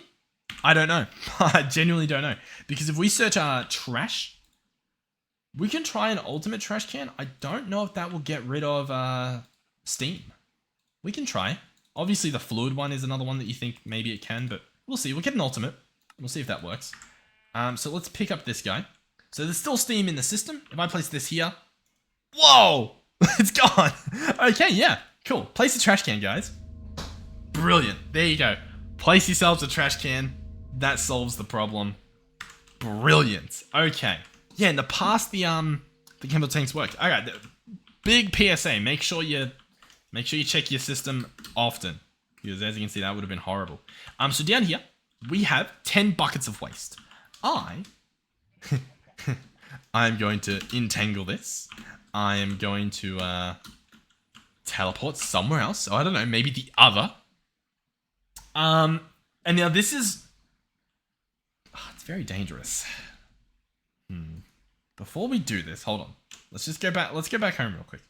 I don't know. I genuinely don't know. Because if we search trash, we can try an ultimate trash can. I don't know if that will get rid of steam. We can try. Obviously, the fluid one is another one that you think maybe it can, but we'll see. We'll get an ultimate. We'll see if that works. So let's pick up this guy. So there's still steam in the system. If I place this here, whoa, it's gone. Okay, yeah, cool. Place the trash can, guys. Brilliant. There you go. Place yourselves a trash can. That solves the problem. Brilliant. Okay. Yeah, in the past, the chemical tanks worked. All right, big PSA. Make sure you check your system often, because as you can see, that would have been horrible. So down here, we have 10 buckets of waste. I'm going to entangle this. I am going to teleport somewhere else. So I don't know, maybe the other. And now this is... it's very dangerous. Before we do this, hold on. Let's just go back. Let's go back home real quick.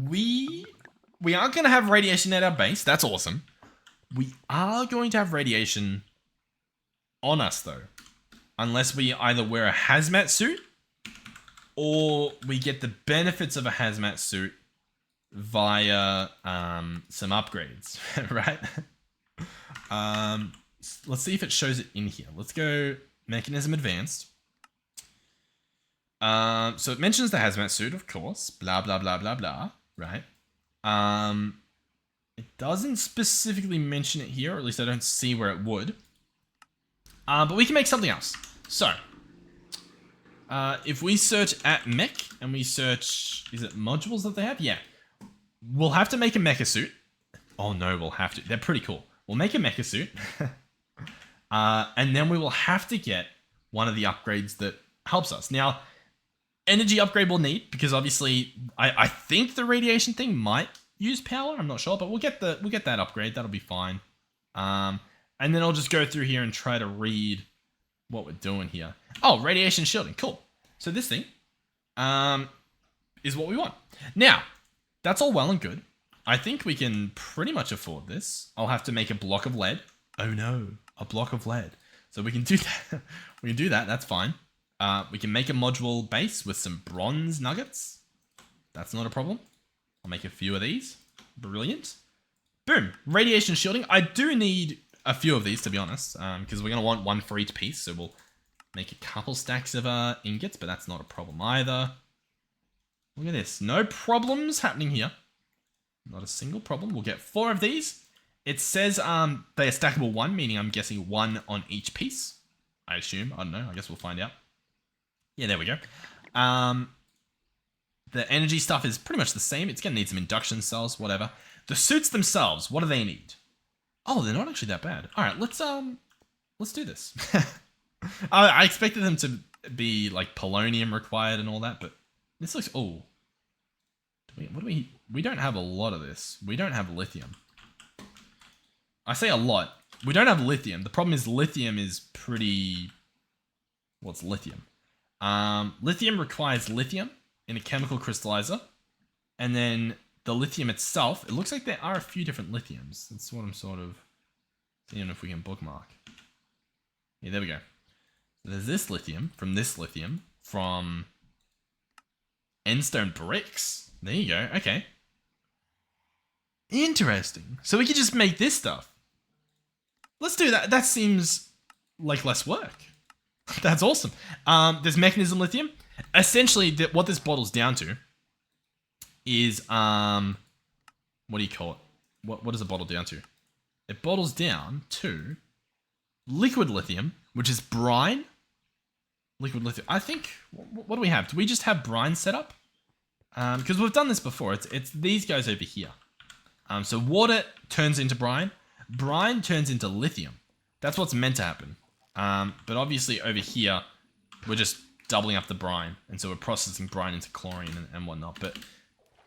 We aren't going to have radiation at our base. That's awesome. We are going to have radiation on us, though. Unless we either wear a hazmat suit or we get the benefits of a hazmat suit via some upgrades, right? Let's see if it shows it in here. Let's go mechanism advanced. So it mentions the hazmat suit, of course. Blah, blah, blah, blah, blah. Right. It doesn't specifically mention it here, or at least I don't see where it would. But we can make something else. So, if we search at mech and we search, is it modules that they have? Yeah. We'll have to make a mecha suit. Oh no, we'll have to. They're pretty cool. We'll make a mecha suit. And then we will have to get one of the upgrades that helps us. Now, energy upgrade we'll need, because obviously I think the radiation thing might use power. I'm not sure, but we'll get that upgrade. That'll be fine. And then I'll just go through here and try to read what we're doing here. Oh, radiation shielding. Cool. So this thing is what we want. Now, that's all well and good. I think we can pretty much afford this. I'll have to make a block of lead. Oh no, a block of lead. So we can do that. We can do that. That's fine. We can make a module base with some bronze nuggets. That's not a problem. I'll make a few of these. Brilliant. Boom. Radiation shielding. I do need a few of these, to be honest, because we're going to want one for each piece. So we'll make a couple stacks of ingots, but that's not a problem either. Look at this. No problems happening here. Not a single problem. We'll get 4 of these. It says they are stackable 1, meaning I'm guessing 1 on each piece. I assume. I don't know. I guess we'll find out. Yeah, there we go. The energy stuff is pretty much the same. It's going to need some induction cells, whatever. The suits themselves, what do they need? Oh, they're not actually that bad. All right, let's do this. I expected them to be like polonium required and all that, but this looks... Oh. We don't have a lot of this. We don't have lithium. I say a lot. We don't have lithium. The problem is lithium is pretty... What's lithium? Lithium requires lithium in a chemical crystallizer. And then the lithium itself, it looks like there are a few different lithiums. That's what I'm sort of seeing if we can bookmark. Yeah, there we go. So there's this lithium, from endstone bricks. There you go. Okay. Interesting. So we could just make this stuff. Let's do that. That seems like less work. That's awesome. There's mechanism lithium. Essentially, what this bottles down to is, what do you call it? What does it bottle down to? It bottles down to liquid lithium, which is brine. Liquid lithium. I think, what do we have? Do we just have brine set up? Because we've done this before. It's these guys over here. So water turns into brine. Brine turns into lithium. That's what's meant to happen. But obviously over here, we're just doubling up the brine. And so we're processing brine into chlorine and whatnot. But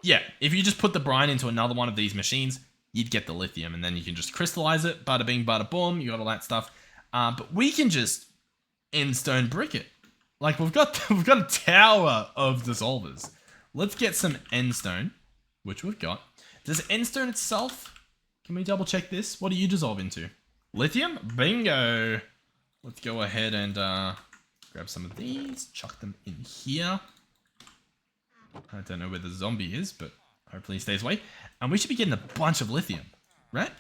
yeah, if you just put the brine into another one of these machines, you'd get the lithium. And then you can just crystallize it. Bada bing, bada boom. You got all that stuff. But we can just endstone brick it. Like we've got a tower of dissolvers. Let's get some endstone, which we've got. Does endstone itself, can we double check this? What do you dissolve into? Lithium? Bingo. Let's go ahead and grab some of these, chuck them in here. I don't know where the zombie is, but hopefully he stays away. And we should be getting a bunch of lithium, right?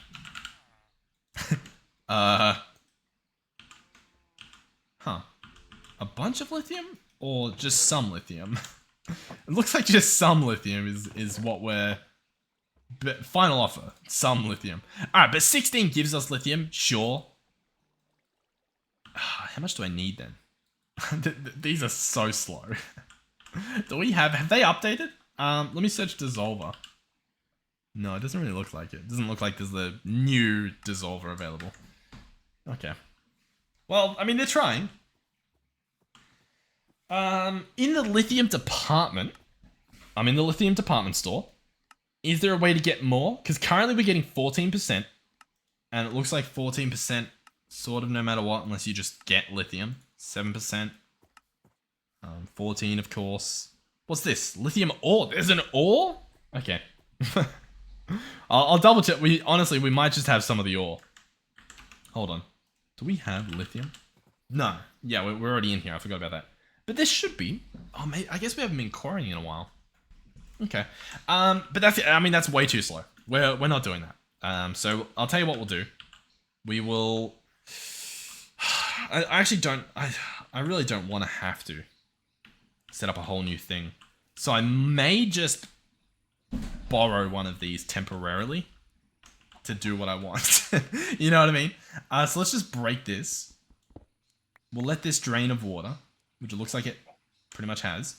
Huh. A bunch of lithium? Or just some lithium? It looks like just some lithium is what we're... But final offer, some lithium. Alright, but 16 gives us lithium, sure. How much do I need then? These are so slow. Do we have they updated? Let me search dissolver. No, it doesn't really look like it. It doesn't look like there's the new dissolver available. Okay. Well, I mean, they're trying. In the lithium department, I'm in the lithium department store. Is there a way to get more? Because currently we're getting 14%. And it looks like 14% sort of no matter what, unless you just get lithium. 7%. 14, of course. What's this? Lithium ore. There's an ore? Okay. I'll double check. We might just have some of the ore. Hold on. Do we have lithium? No. Yeah, we're already in here. I forgot about that. But there should be. Oh, mate, I guess we haven't been quarrying in a while. Okay. But that's way too slow. We're not doing that. So I'll tell you what we'll do. We will... I really don't want to have to set up a whole new thing. So I may just borrow one of these temporarily to do what I want. You know what I mean? So let's just break this. We'll let this drain of water, which it looks like it pretty much has.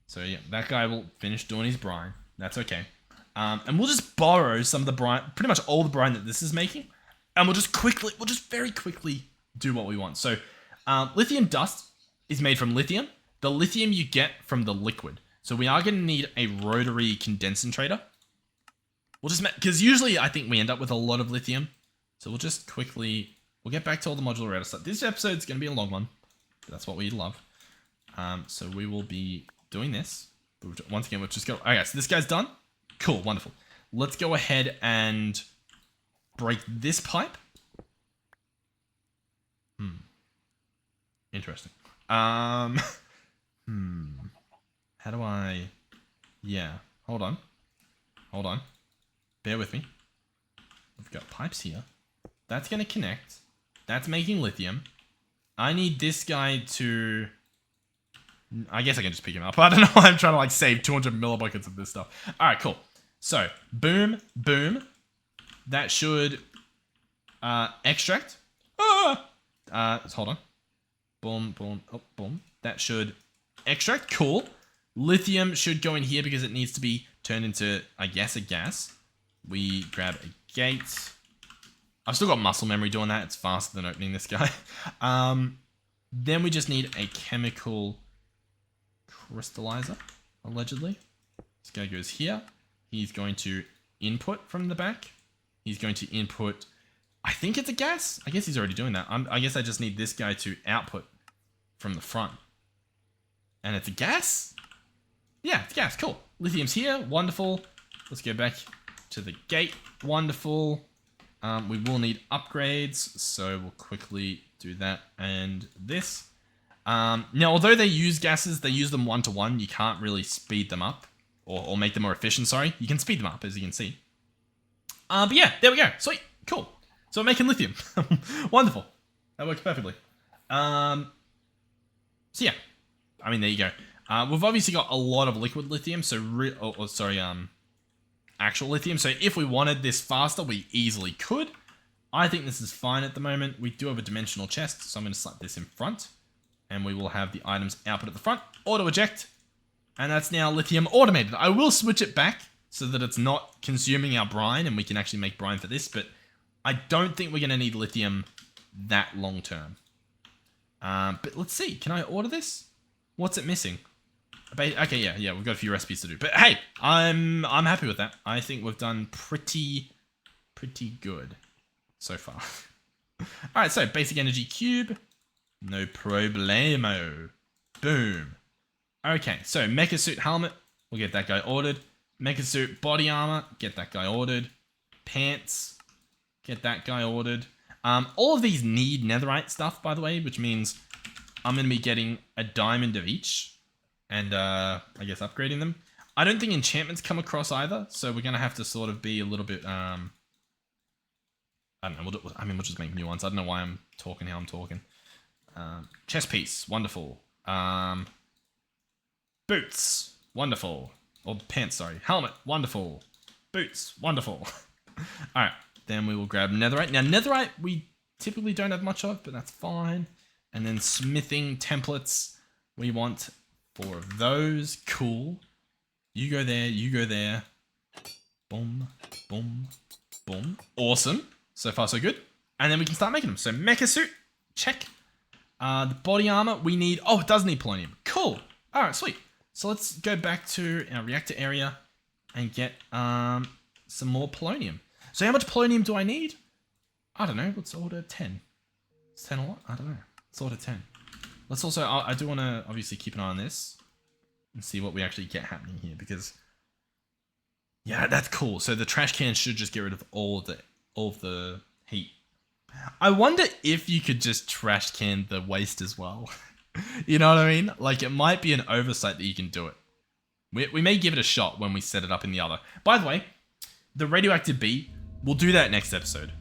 So yeah, that guy will finish doing his brine. That's okay. And we'll just borrow some of the brine, pretty much all the brine that this is making. And we'll just very quickly do what we want. So lithium dust is made from lithium. The lithium you get from the liquid. So we are going to need a rotary concentrator. We'll just, because usually I think we end up with a lot of lithium. So we'll just quickly, we'll get back to all the modular router stuff. This episode's going to be a long one. But that's what we love. So we will be doing this. But once again, we'll just go, okay, so this guy's done. Cool, wonderful. Let's go ahead and break this pipe. Interesting. How do I... Yeah, hold on. Bear with me. We've got pipes here. That's going to connect. That's making lithium. I need this guy to... I guess I can just pick him up. I don't know why I'm trying to like save 200 millibuckets of this stuff. All right, cool. So, boom, boom. That should extract. Hold on. Boom, boom, oh, boom. That should extract. Cool. Lithium should go in here because it needs to be turned into, I guess, a gas. We grab a gate. I've still got muscle memory doing that. It's faster than opening this guy. Then we just need a chemical crystallizer, allegedly. This guy goes here. He's going to input from the back. He's going to input, I think it's a gas. I guess he's already doing that. I guess I just need this guy to output from the front. And it's a gas? Yeah, it's gas. Cool. Lithium's here. Wonderful. Let's go back to the gate. Wonderful. We will need upgrades, so we'll quickly do that and this. Now, although they use gases, they use them one-to-one. You can't really speed them up or make them more efficient, sorry. You can speed them up, as you can see. But yeah, there we go. Sweet. Cool. So we're making lithium. Wonderful. That works perfectly. So yeah. I mean, there you go. We've obviously got a lot of liquid lithium, so actual lithium. So if we wanted this faster, we easily could. I think this is fine at the moment. We do have a dimensional chest, so I'm going to slap this in front. And we will have the items output at the front. Auto eject. And that's now lithium automated. I will switch it back so that it's not consuming our brine and we can actually make brine for this. But I don't think we're going to need lithium that long term. But let's see. Can I order this? What's it missing? Okay, yeah, we've got a few recipes to do. But hey, I'm happy with that. I think we've done pretty good so far. All right, so basic energy cube. No problemo. Boom. Okay, so mecha suit helmet. We'll get that guy ordered. Mecha suit body armor. Get that guy ordered. Pants. Get that guy ordered. All of these need netherite stuff, by the way, which means I'm going to be getting a diamond of each. And I guess upgrading them. I don't think enchantments come across either, so we're going to have to sort of be a little bit, I don't know, we'll just make new ones. I don't know why I'm talking how I'm talking. Chest piece, wonderful. Boots, wonderful. Or pants, sorry. Helmet, wonderful. Boots, wonderful. Alright, then we will grab netherite. Now, netherite we typically don't have much of, but that's fine. And then smithing templates, we want 4 of those. Cool. You go there, you go there. Boom, boom, boom. Awesome. So far, so good. And then we can start making them. So mecha suit, check. The body armor, we need... Oh, it does need polonium. Cool. All right, sweet. So let's go back to our reactor area and get some more polonium. So how much polonium do I need? I don't know. Let's order 10. Is 10 a lot? I don't know. Let's order 10. Let's also... I do want to obviously keep an eye on this and see what we actually get happening here because... Yeah, that's cool. So the trash can should just get rid of all of the heat. I wonder if you could just trash can the waste as well. You know what I mean? Like, it might be an oversight that you can do it. We may give it a shot when we set it up in the other. By the way, the radioactive bee, we'll do that next episode.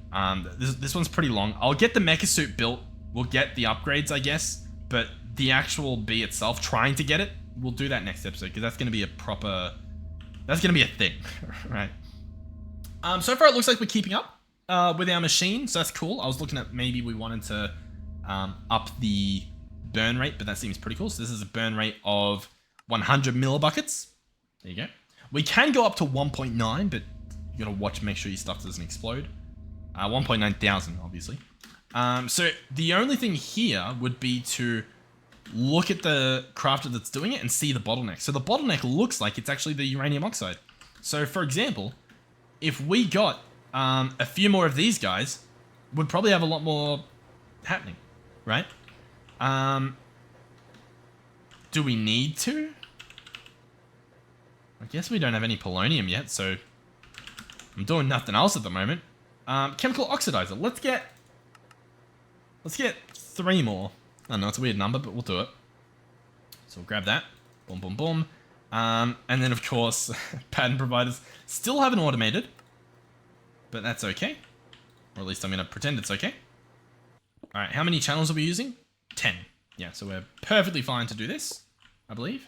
This one's pretty long. I'll get the mecha suit built. We'll get the upgrades, I guess. But the actual bee itself, trying to get it, we'll do that next episode. Because that's going to be a proper... That's going to be a thing, right? So far, it looks like we're keeping up with our machine. So that's cool. I was looking at maybe we wanted to up the burn rate, but that seems pretty cool. So this is a burn rate of 100 millibuckets. There you go. We can go up to 1.9, but you got to watch, make sure your stuff doesn't explode. 1.9 thousand, obviously. So the only thing here would be to look at the crafter that's doing it and see the bottleneck. So the bottleneck looks like it's actually the uranium oxide. So for example, if we got a few more of these guys, we'd probably have a lot more happening, right? Do we need to? I guess we don't have any polonium yet, so I'm doing nothing else at the moment. Chemical oxidizer. Let's get 3 more. I don't know, it's a weird number, but we'll do it. So we'll grab that. Boom, boom, boom. And then, of course, pattern providers still haven't automated. But that's okay. Or at least I'm going to pretend it's okay. Alright, how many channels are we using? 10. Yeah, so we're perfectly fine to do this, I believe.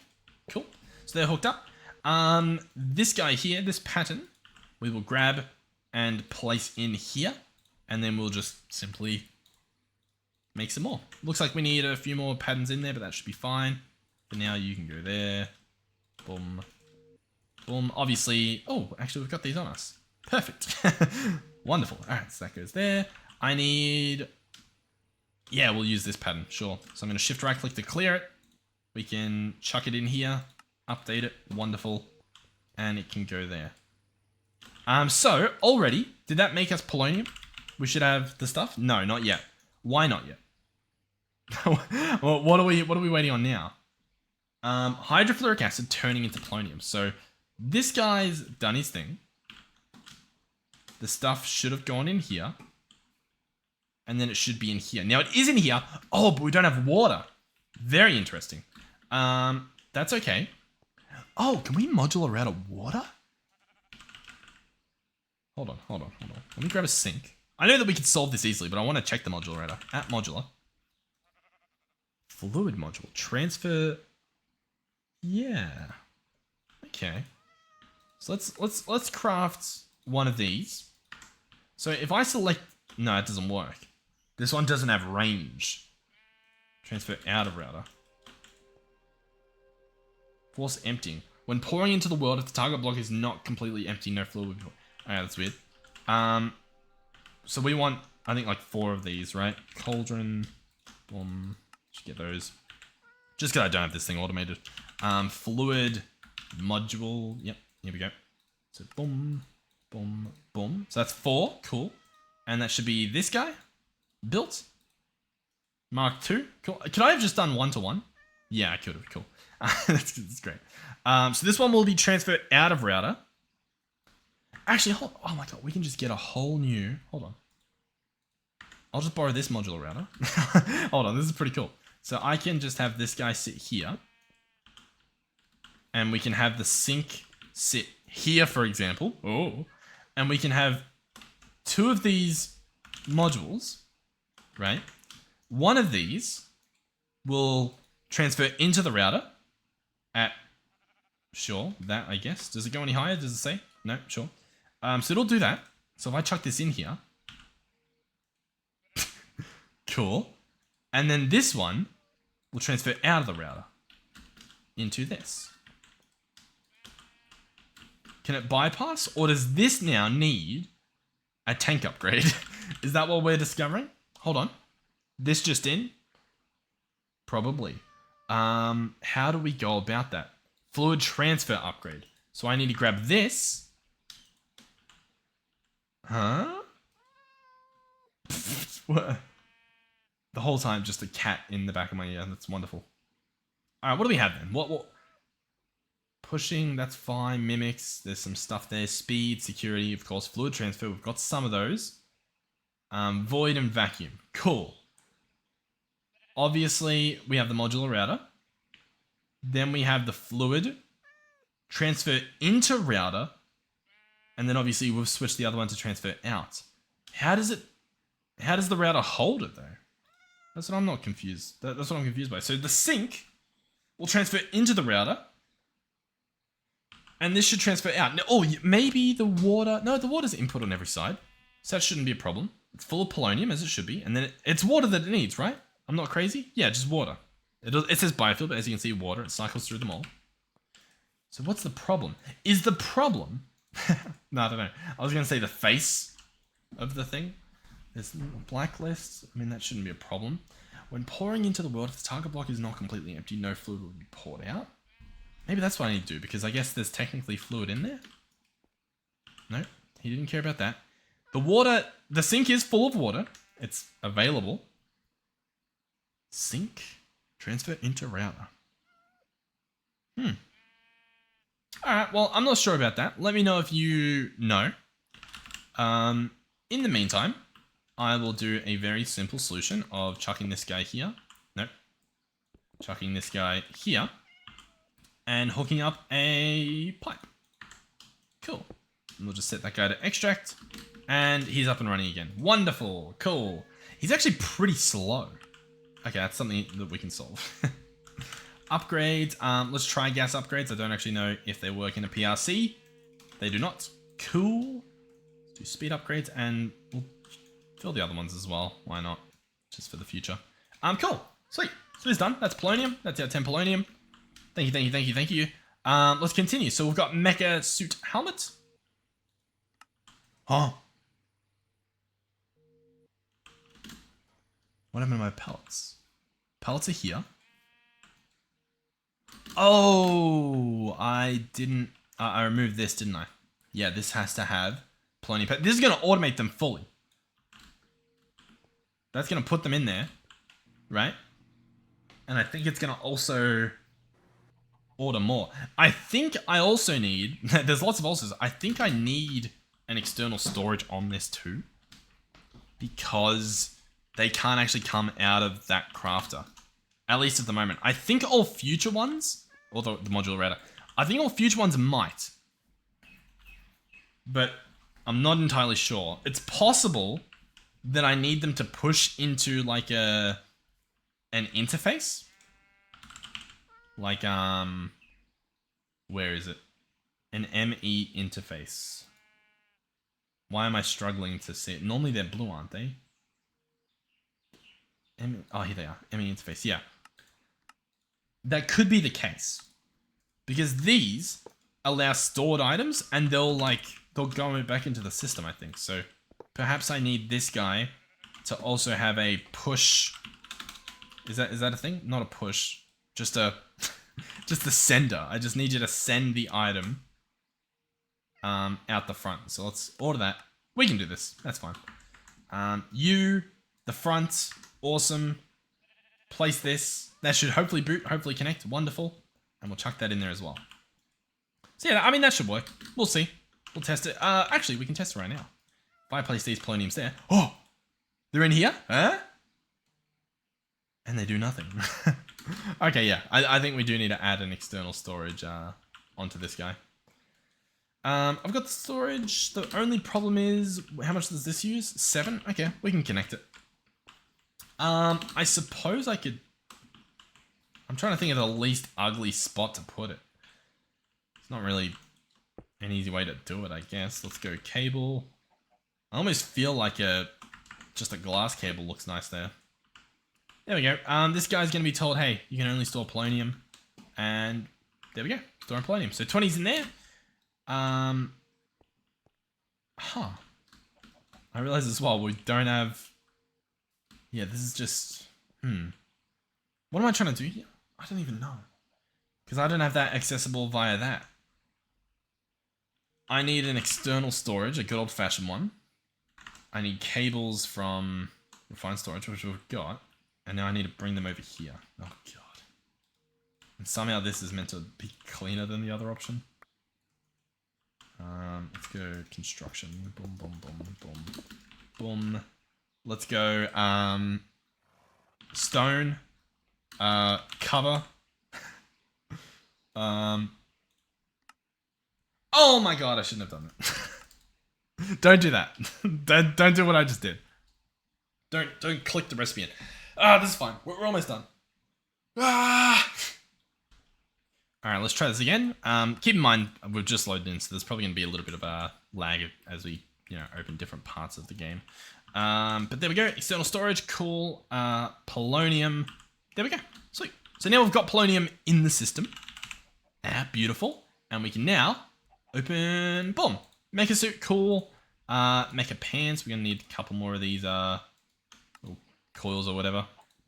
Cool. So they're hooked up. This guy here, this pattern, we will grab and place in here. And then we'll just simply make some more. Looks like we need a few more patterns in there, but that should be fine. For now, you can go there. Boom. Boom. Obviously, oh, actually, we've got these on us. Perfect. Wonderful. All right, so that goes there. I need... Yeah, we'll use this pattern, sure. So I'm going to shift right click to clear it. We can chuck it in here, update it. Wonderful. And it can go there. So, already, did that make us polonium? We should have the stuff? No, not yet. Why not yet? Well, what are we waiting on now? Hydrofluoric acid turning into polonium. So this guy's done his thing. The stuff should have gone in here. And then it should be in here. Now it is in here. Oh, but we don't have water. Very interesting. That's okay. Oh, can we modular out of water? Hold on. Let me grab a sink. I know that we could solve this easily, but I want to check the modulator. At modular. Fluid module. Transfer. Yeah. Okay. So let's craft one of these. So if I select... No, it doesn't work. This one doesn't have range. Transfer out of router. Force emptying. When pouring into the world, if the target block is not completely empty, no fluid will be... Alright, that's weird. So we want, I think, like 4 of these, right? Cauldron. Boom. Should get those. Just because I don't have this thing automated. Fluid module. Yep, here we go. So boom, boom, boom. So that's 4. Cool. And that should be this guy. Built. Mark 2. Cool. Could I have just done 1-to-1? Yeah, I could have. Cool. That's great. So this one will be transferred out of router. Actually, oh my god, we can just get a whole new... Hold on. I'll just borrow this modular router. Hold on, this is pretty cool. So I can just have this guy sit here. And we can have the sink sit here, for example. Oh. And we can have 2 of these modules, right? One of these will transfer into the router at... Sure, that, I guess. Does it go any higher? Does it say? No, sure. So it'll do that. So if I chuck this in here. Cool. And then this one will transfer out of the router into this. Can it bypass? Or does this now need a tank upgrade? Is that what we're discovering? Hold on. This just in? Probably. How do we go about that? Fluid transfer upgrade. So I need to grab this. Huh? What? The whole time, just a cat in the back of my ear. That's wonderful. All right, what do we have then? What? Pushing, that's fine. Mimics, there's some stuff there. Speed, security, of course. Fluid transfer, we've got some of those. Void and vacuum. Cool. Obviously, we have the modular router. Then we have the fluid transfer into router. And then obviously we've switched the other one to transfer out. How does the router hold it though? That's what I'm not confused. That's what I'm confused by. So the sink will transfer into the router. And this should transfer out. Now, oh, maybe the water... No, the water's input on every side. So that shouldn't be a problem. It's full of polonium, as it should be. And then it's water that it needs, right? I'm not crazy? Yeah, just water. It says biofuel, but as you can see, water. It cycles through them all. So what's the problem? Is the problem... No, I don't know. I was going to say the face of the thing. There's blacklist. I mean, that shouldn't be a problem. When pouring into the world, if the target block is not completely empty, no fluid will be poured out. Maybe that's what I need to do, because I guess there's technically fluid in there. No, he didn't care about that. The water, the sink is full of water. It's available. Sink, transfer into router. Alright, well, I'm not sure about that. Let me know if you know. In the meantime, I will do a very simple solution of chucking this guy here. Nope. Chucking this guy here. And hooking up a pipe. Cool. And we'll just set that guy to extract. And he's up and running again. Wonderful. Cool. He's actually pretty slow. Okay, that's something that we can solve. Upgrades. Let's try gas upgrades. I don't actually know if they work in a PRC. They do not. Cool. Let's do speed upgrades and we'll fill the other ones as well. Why not? Just for the future. Cool. Sweet. So it's done. That's polonium. That's our 10 polonium. Thank you, thank you, thank you, thank you. Let's continue. So we've got mecha suit helmet. Huh? What happened to my pellets? Pellets are here. Oh, I didn't... I removed this, didn't I? Yeah, this has to have polonium. This is going to automate them fully. That's going to put them in there, right? And I think it's going to also order more. I think I also need... There's lots of ulcers. I think I need an external storage on this too. Because they can't actually come out of that crafter. At least at the moment. I think all future ones... Or the modular router. I think all future ones might. But I'm not entirely sure. It's possible that I need them to push into like an interface. Like, where is it? An ME interface. Why am I struggling to see it? Normally they're blue, aren't they? Oh, here they are. ME interface, yeah. That could be the case. Because these allow stored items and they'll go back into the system, I think. So perhaps I need this guy to also have a push. Is that a thing? Not a push. Just a just a sender. I just need you to send the item out the front. So let's order that. We can do this. That's fine. The front, awesome. Place this. That should hopefully boot, hopefully connect. Wonderful. And we'll chuck that in there as well. So yeah, I mean, that should work. We'll see. We'll test it. Actually, we can test it right now. If I place these poloniums there. Oh! They're in here? Huh? And they do nothing. Okay, yeah. I think we do need to add an external storage onto this guy. I've got the storage. The only problem is, how much does this use? 7? Okay, we can connect it. I suppose I could... I'm trying to think of the least ugly spot to put it. It's not really an easy way to do it, I guess. Let's go cable. I almost feel like just a glass cable looks nice there. There we go. This guy's going to be told, hey, you can only store polonium. And there we go. Storing polonium. So 20's in there. I realize as well, we don't have... Yeah, this is just... What am I trying to do here? I don't even know. Because I don't have that accessible via that. I need an external storage, a good old-fashioned one. I need cables from refined storage, which we've got. And now I need to bring them over here. Oh, God. And somehow this is meant to be cleaner than the other option. Let's go construction. Boom, boom, boom, boom, boom. Let's go stone. Cover. Oh my God, I shouldn't have done that. Don't do that. Don't do what I just did. Don't click the recipe in. This is fine. We're almost done. Alright, let's try this again. Keep in mind, we've just loaded in, so there's probably going to be a little bit of a lag as we, open different parts of the game. But there we go. External storage, cool. Polonium. There we go. Sweet. So now we've got polonium in the system. Beautiful. And we can now open, boom. Mecha suit, cool. Mecha pants. We're going to need a couple more of these little coils or whatever.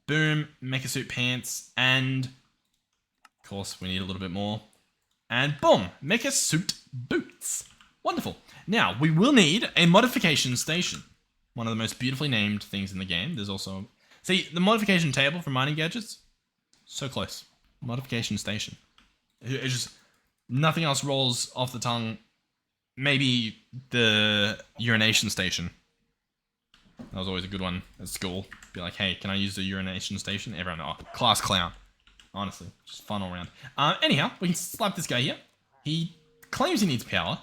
Boom. Mecha suit pants. And, of course, we need a little bit more. And boom. Mecha suit boots. Wonderful. Now, we will need a modification station. One of the most beautifully named things in the game. There's also... See, the modification table for mining gadgets? So close. Modification station. It's just... Nothing else rolls off the tongue. Maybe the urination station. That was always a good one at school. Be like, hey, can I use the urination station? Everyone, oh, class clown. Honestly, just fun all around. Anyhow, we can slap this guy here. He claims he needs power.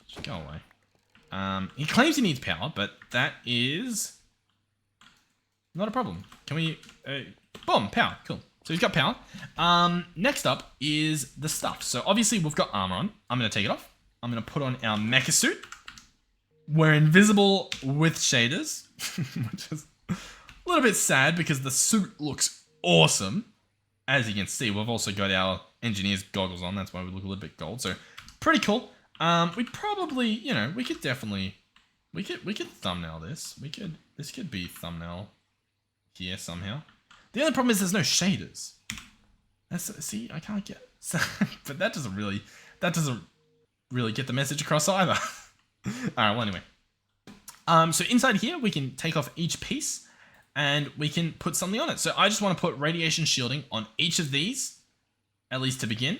Should go away. He claims he needs power, but that is not a problem. Can we, boom, power, cool. So we've got power. Next up is the stuff. So obviously we've got armor on. I'm going to take it off. I'm going to put on our mecha suit. We're invisible with shaders, which is a little bit sad because the suit looks awesome. As you can see, we've also got our engineer's goggles on. That's why we look a little bit gold. So pretty cool. We probably, you know, we could definitely, we could thumbnail this. This could be thumbnail here somehow. The only problem is there's no shaders. See, I can't get, but that doesn't really get the message across either. Alright, well anyway. So inside here, we can take off each piece and we can put something on it. So I just want to put radiation shielding on each of these, at least to begin.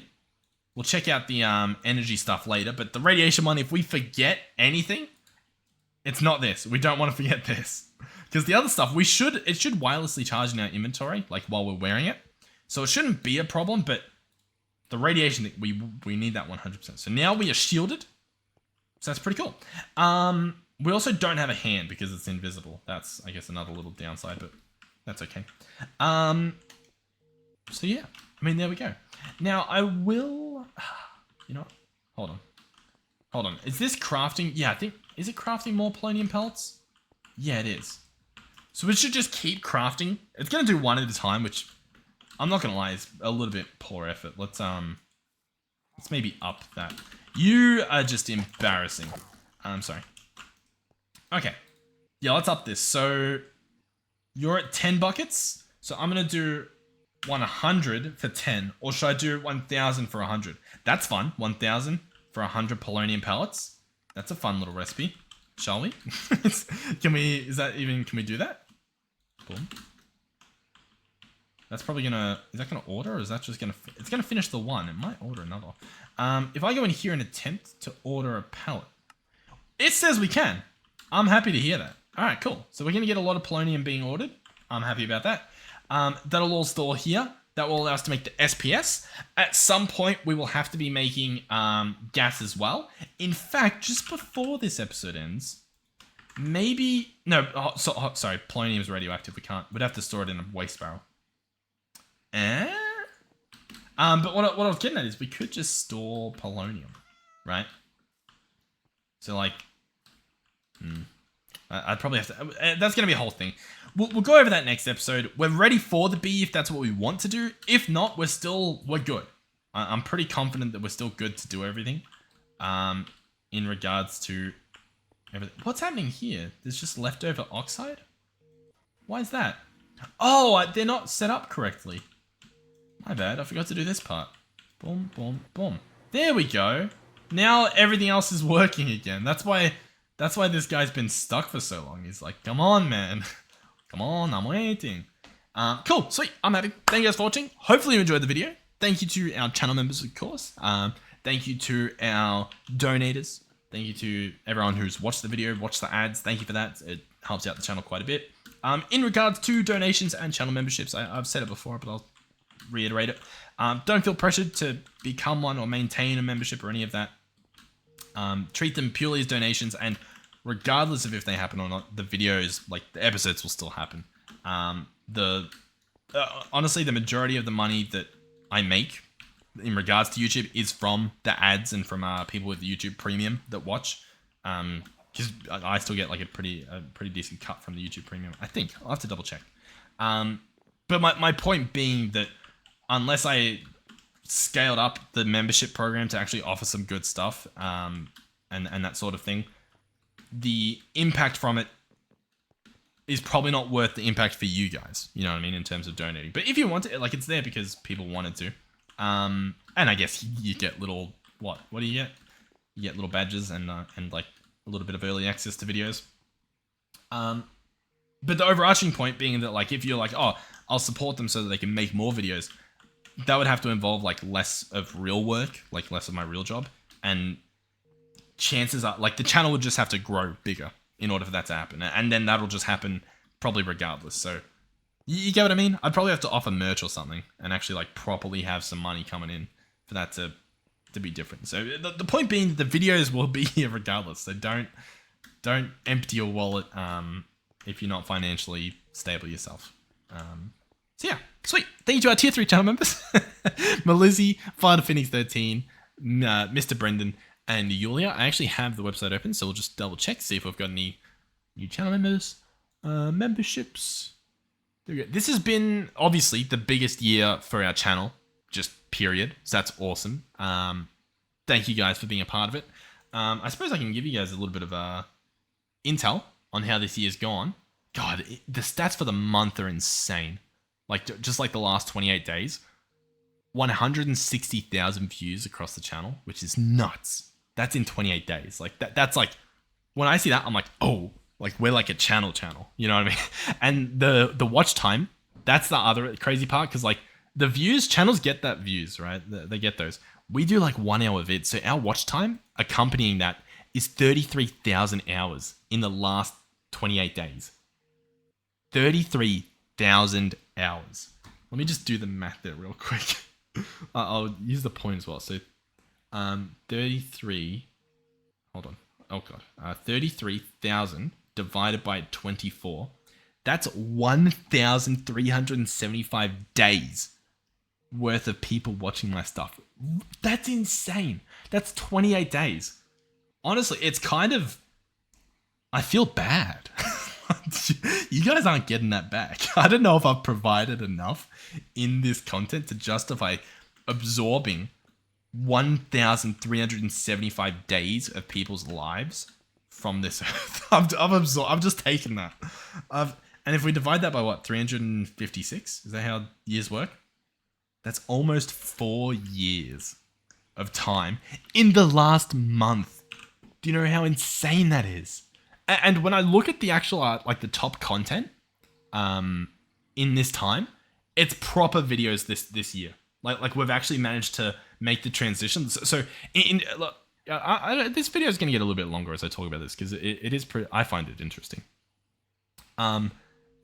We'll check out the energy stuff later, but the radiation one, if we forget anything, it's not this. We don't want to forget this. Because the other stuff, it should wirelessly charge in our inventory, like while we're wearing it. So it shouldn't be a problem, but the radiation, we need that 100%. So now we are shielded. So that's pretty cool. We also don't have a hand because it's invisible. That's, I guess, another little downside, but that's okay. So yeah, I mean, there we go. Now I will, you know what? Hold on. Is this crafting? Yeah, I think, is it crafting more polonium pellets? Yeah, it is. So we should just keep crafting. It's going to do one at a time, which I'm not going to lie, is a little bit poor effort. Let's maybe up that. You are just embarrassing. I'm sorry. Okay. Yeah, let's up this. So you're at 10 buckets. So I'm going to do 100 for 10. Or should I do 1,000 for 100? That's fun. 1,000 for 100 polonium pellets. That's a fun little recipe. Shall we? Can we do that? Boom. That's probably gonna, is that gonna order or is that just gonna, it's gonna finish the one. It might order another. If I go in here and attempt to order a pallet, it says we can. I'm happy to hear that. All right, cool. So we're gonna get a lot of polonium being ordered. I'm happy about that. That'll all store here. That will allow us to make the SPS. At some point, we will have to be making gas as well. In fact, just before this episode ends, maybe, no, sorry, polonium is radioactive. We'd have to store it in a waste barrel. But what I was getting at is we could just store polonium, right? So like, I'd probably have to, that's going to be a whole thing. We'll go over that next episode. We're ready for the bee if that's what we want to do. If not, we're good. I'm pretty confident that we're still good to do everything. In regards to everything. What's happening here? There's just leftover oxide? Why is that? Oh, they're not set up correctly. My bad, I forgot to do this part. Boom, boom, boom. There we go. Now everything else is working again. That's why this guy's been stuck for so long. He's like, come on, man. Come on, I'm waiting. Cool, sweet, I'm happy. Thank you guys for watching. Hopefully you enjoyed the video. Thank you to our channel members, of course. Thank you to our donators. Thank you to everyone who's watched the video, watched the ads. Thank you for that. It helps out the channel quite a bit. In regards to donations and channel memberships, I've said it before, but I'll reiterate it. Don't feel pressured to become one or maintain a membership or any of that. Treat them purely as donations, and regardless of if they happen or not, the videos, like the episodes, will still happen. Honestly, the majority of the money that I make in regards to YouTube is from the ads and from people with YouTube Premium that watch. Because I still get like a pretty decent cut from the YouTube Premium. I think I'll have to double check. But my point being that unless I scaled up the membership program to actually offer some good stuff, and that sort of thing, the impact from it is probably not worth the impact for you guys. You know what I mean? In terms of donating. But if you want to, like, it's there because people wanted to. And I guess you get little, what do you get? You get little badges and like a little bit of early access to videos. But the overarching point being that, like, if you're like, oh, I'll support them so that they can make more videos, that would have to involve like less of real work, like less of my real job. And chances are, like, the channel would just have to grow bigger in order for that to happen. And then that'll just happen probably regardless. So you get what I mean? I'd probably have to offer merch or something and actually like properly have some money coming in for that to be different. So the point being, the videos will be here regardless. So don't empty your wallet if you're not financially stable yourself. So yeah, sweet. Thank you to our tier 3 channel members. Melizzy, Fighter Phoenix 13, Mr. Brendan, and Yulia. I actually have the website open, so we'll just double check, see if we've got any new channel members. Memberships. There we go. This has been obviously the biggest year for our channel, just period. So that's awesome. Thank you guys for being a part of it. I suppose I can give you guys a little bit of intel on how this year's gone. God, the stats for the month are insane. Like, just like the last 28 days, 160,000 views across the channel, which is nuts. That's in 28 days. Like, that's like, when I see that, I'm like, oh, like, we're like a channel. You know what I mean? And the watch time, that's the other crazy part, because, like, the views, channels get that views, right? They get those. We do, like, 1 hour vids. So our watch time accompanying that is 33,000 hours in the last 28 days. 33,000 hours. Let me just do the math there real quick. I'll use the point as well. So 33, hold on. Oh God. 33,000 divided by 24. That's 1,375 days worth of people watching my stuff. That's insane. That's 28 days. Honestly, it's kind of, I feel bad. You guys aren't getting that back. I don't know if I've provided enough in this content to justify absorbing 1,375 days of people's lives from this earth. I've just taken that. And if we divide that by what, 356? Is that how years work? That's almost 4 years of time in the last month. Do you know how insane that is? And when I look at the actual, like the top content in this time, it's proper videos this year. Like we've actually managed to make the transition. So look, this video is going to get a little bit longer as I talk about this, because it is pretty, I find it interesting. The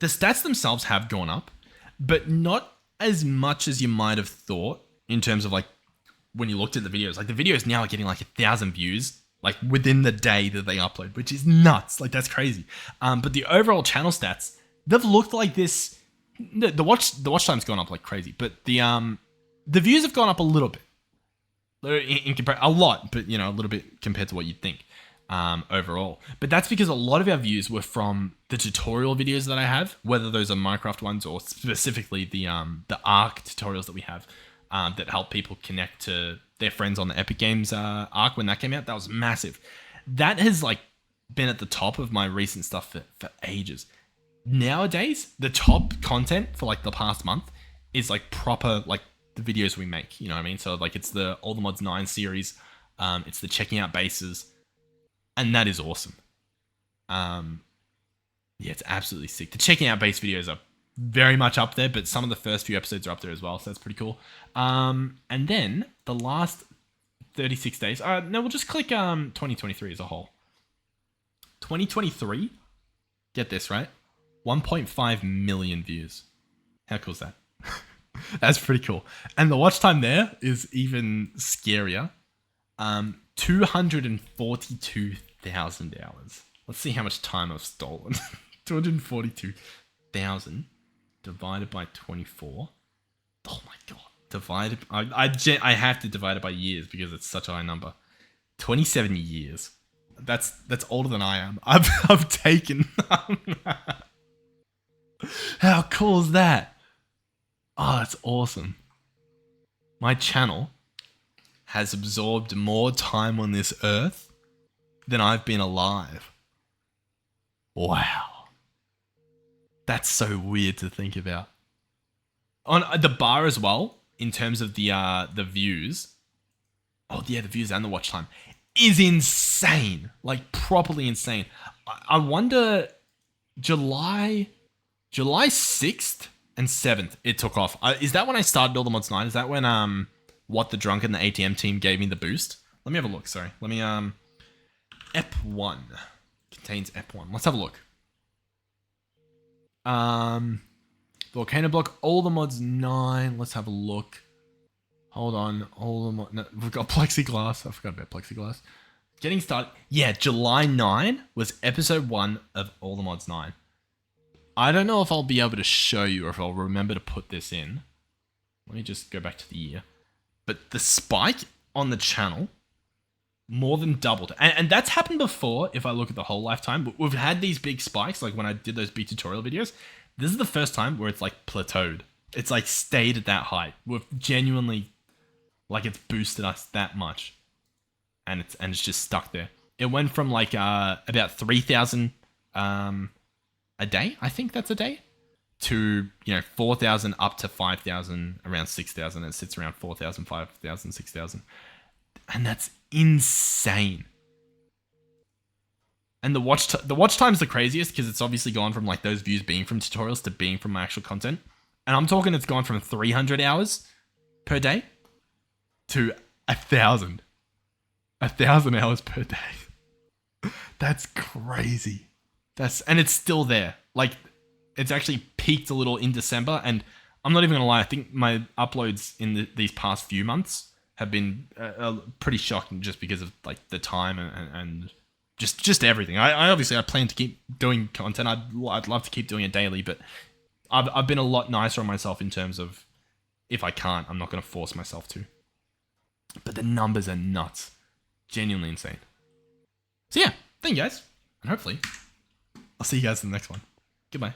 stats themselves have gone up, but not as much as you might have thought in terms of, like, when you looked at the videos. Like, the videos now are getting like 1,000 views, like, within the day that they upload, which is nuts. Like, that's crazy. But the overall channel stats, they've looked like this. The watch time's gone up like crazy, but the views have gone up a little bit. A lot, but, you know, a little bit compared to what you'd think overall. But that's because a lot of our views were from the tutorial videos that I have, whether those are Minecraft ones or specifically the Arc tutorials that we have that help people connect to their friends on the Epic Games Arc when that came out. That was massive. That has, like, been at the top of my recent stuff for ages. Nowadays, the top content for, like, the past month is, like, proper, like, the videos we make, you know what I mean? So, like, it's the All the Mods 9 series, it's the checking out bases, and that is awesome. Yeah, it's absolutely sick. The checking out base videos are very much up there, but some of the first few episodes are up there as well, so that's pretty cool. And then the last 36 days, no, we'll just click 2023 as a whole. 2023, get this, right? 1.5 million views. How cool is that? That's pretty cool. And the watch time there is even scarier. 242,000 hours. Let's see how much time I've stolen. 242,000 divided by 24. Oh my god. Divided. I have to divide it by years because it's such a high number. 27 years. That's older than I am. I've taken. How cool is that? Oh, that's awesome. My channel has absorbed more time on this earth than I've been alive. Wow. That's so weird to think about. On the bar as well, in terms of the views. Oh yeah, the views and the watch time is insane. Like, properly insane. I wonder, July 6th and 7th, it took off. Is that when I started All the Mods 9? Is that when What the Drunk and the ATM team gave me the boost? Let me have a look, sorry. Let me, Ep1. Contains Ep1. Let's have a look. Volcano Block, All the Mods 9. Let's have a look. Hold on. All the Mods... No, we've got Plexiglass. I forgot about Plexiglass. Getting started. Yeah, July 9 was episode 1 of All the Mods 9. I don't know if I'll be able to show you or if I'll remember to put this in. Let me just go back to the year. But the spike on the channel more than doubled. And that's happened before if I look at the whole lifetime. But we've had these big spikes, like when I did those big tutorial videos. This is the first time where it's like plateaued. It's like stayed at that height. We've genuinely, like it's boosted us that much. And it's just stuck there. It went from like about 3,000 a day, I think that's a day, to 4,000 up to 5,000, around 6,000. It sits around 4,000, 5,000, 6,000, and that's insane. And the watch time's the craziest because it's obviously gone from like those views being from tutorials to being from my actual content, and I'm talking it's gone from 300 hours per day to 1,000 hours per day. That's crazy. And it's still there. Like, it's actually peaked a little in December, and I'm not even gonna lie, I think my uploads in these past few months have been pretty shocking just because of like the time and just everything. I obviously plan to keep doing content. I'd love to keep doing it daily, but I've been a lot nicer on myself in terms of if I can't, I'm not gonna force myself to. But the numbers are nuts. Genuinely insane. So yeah, thank you guys, and hopefully I'll see you guys in the next one. Goodbye.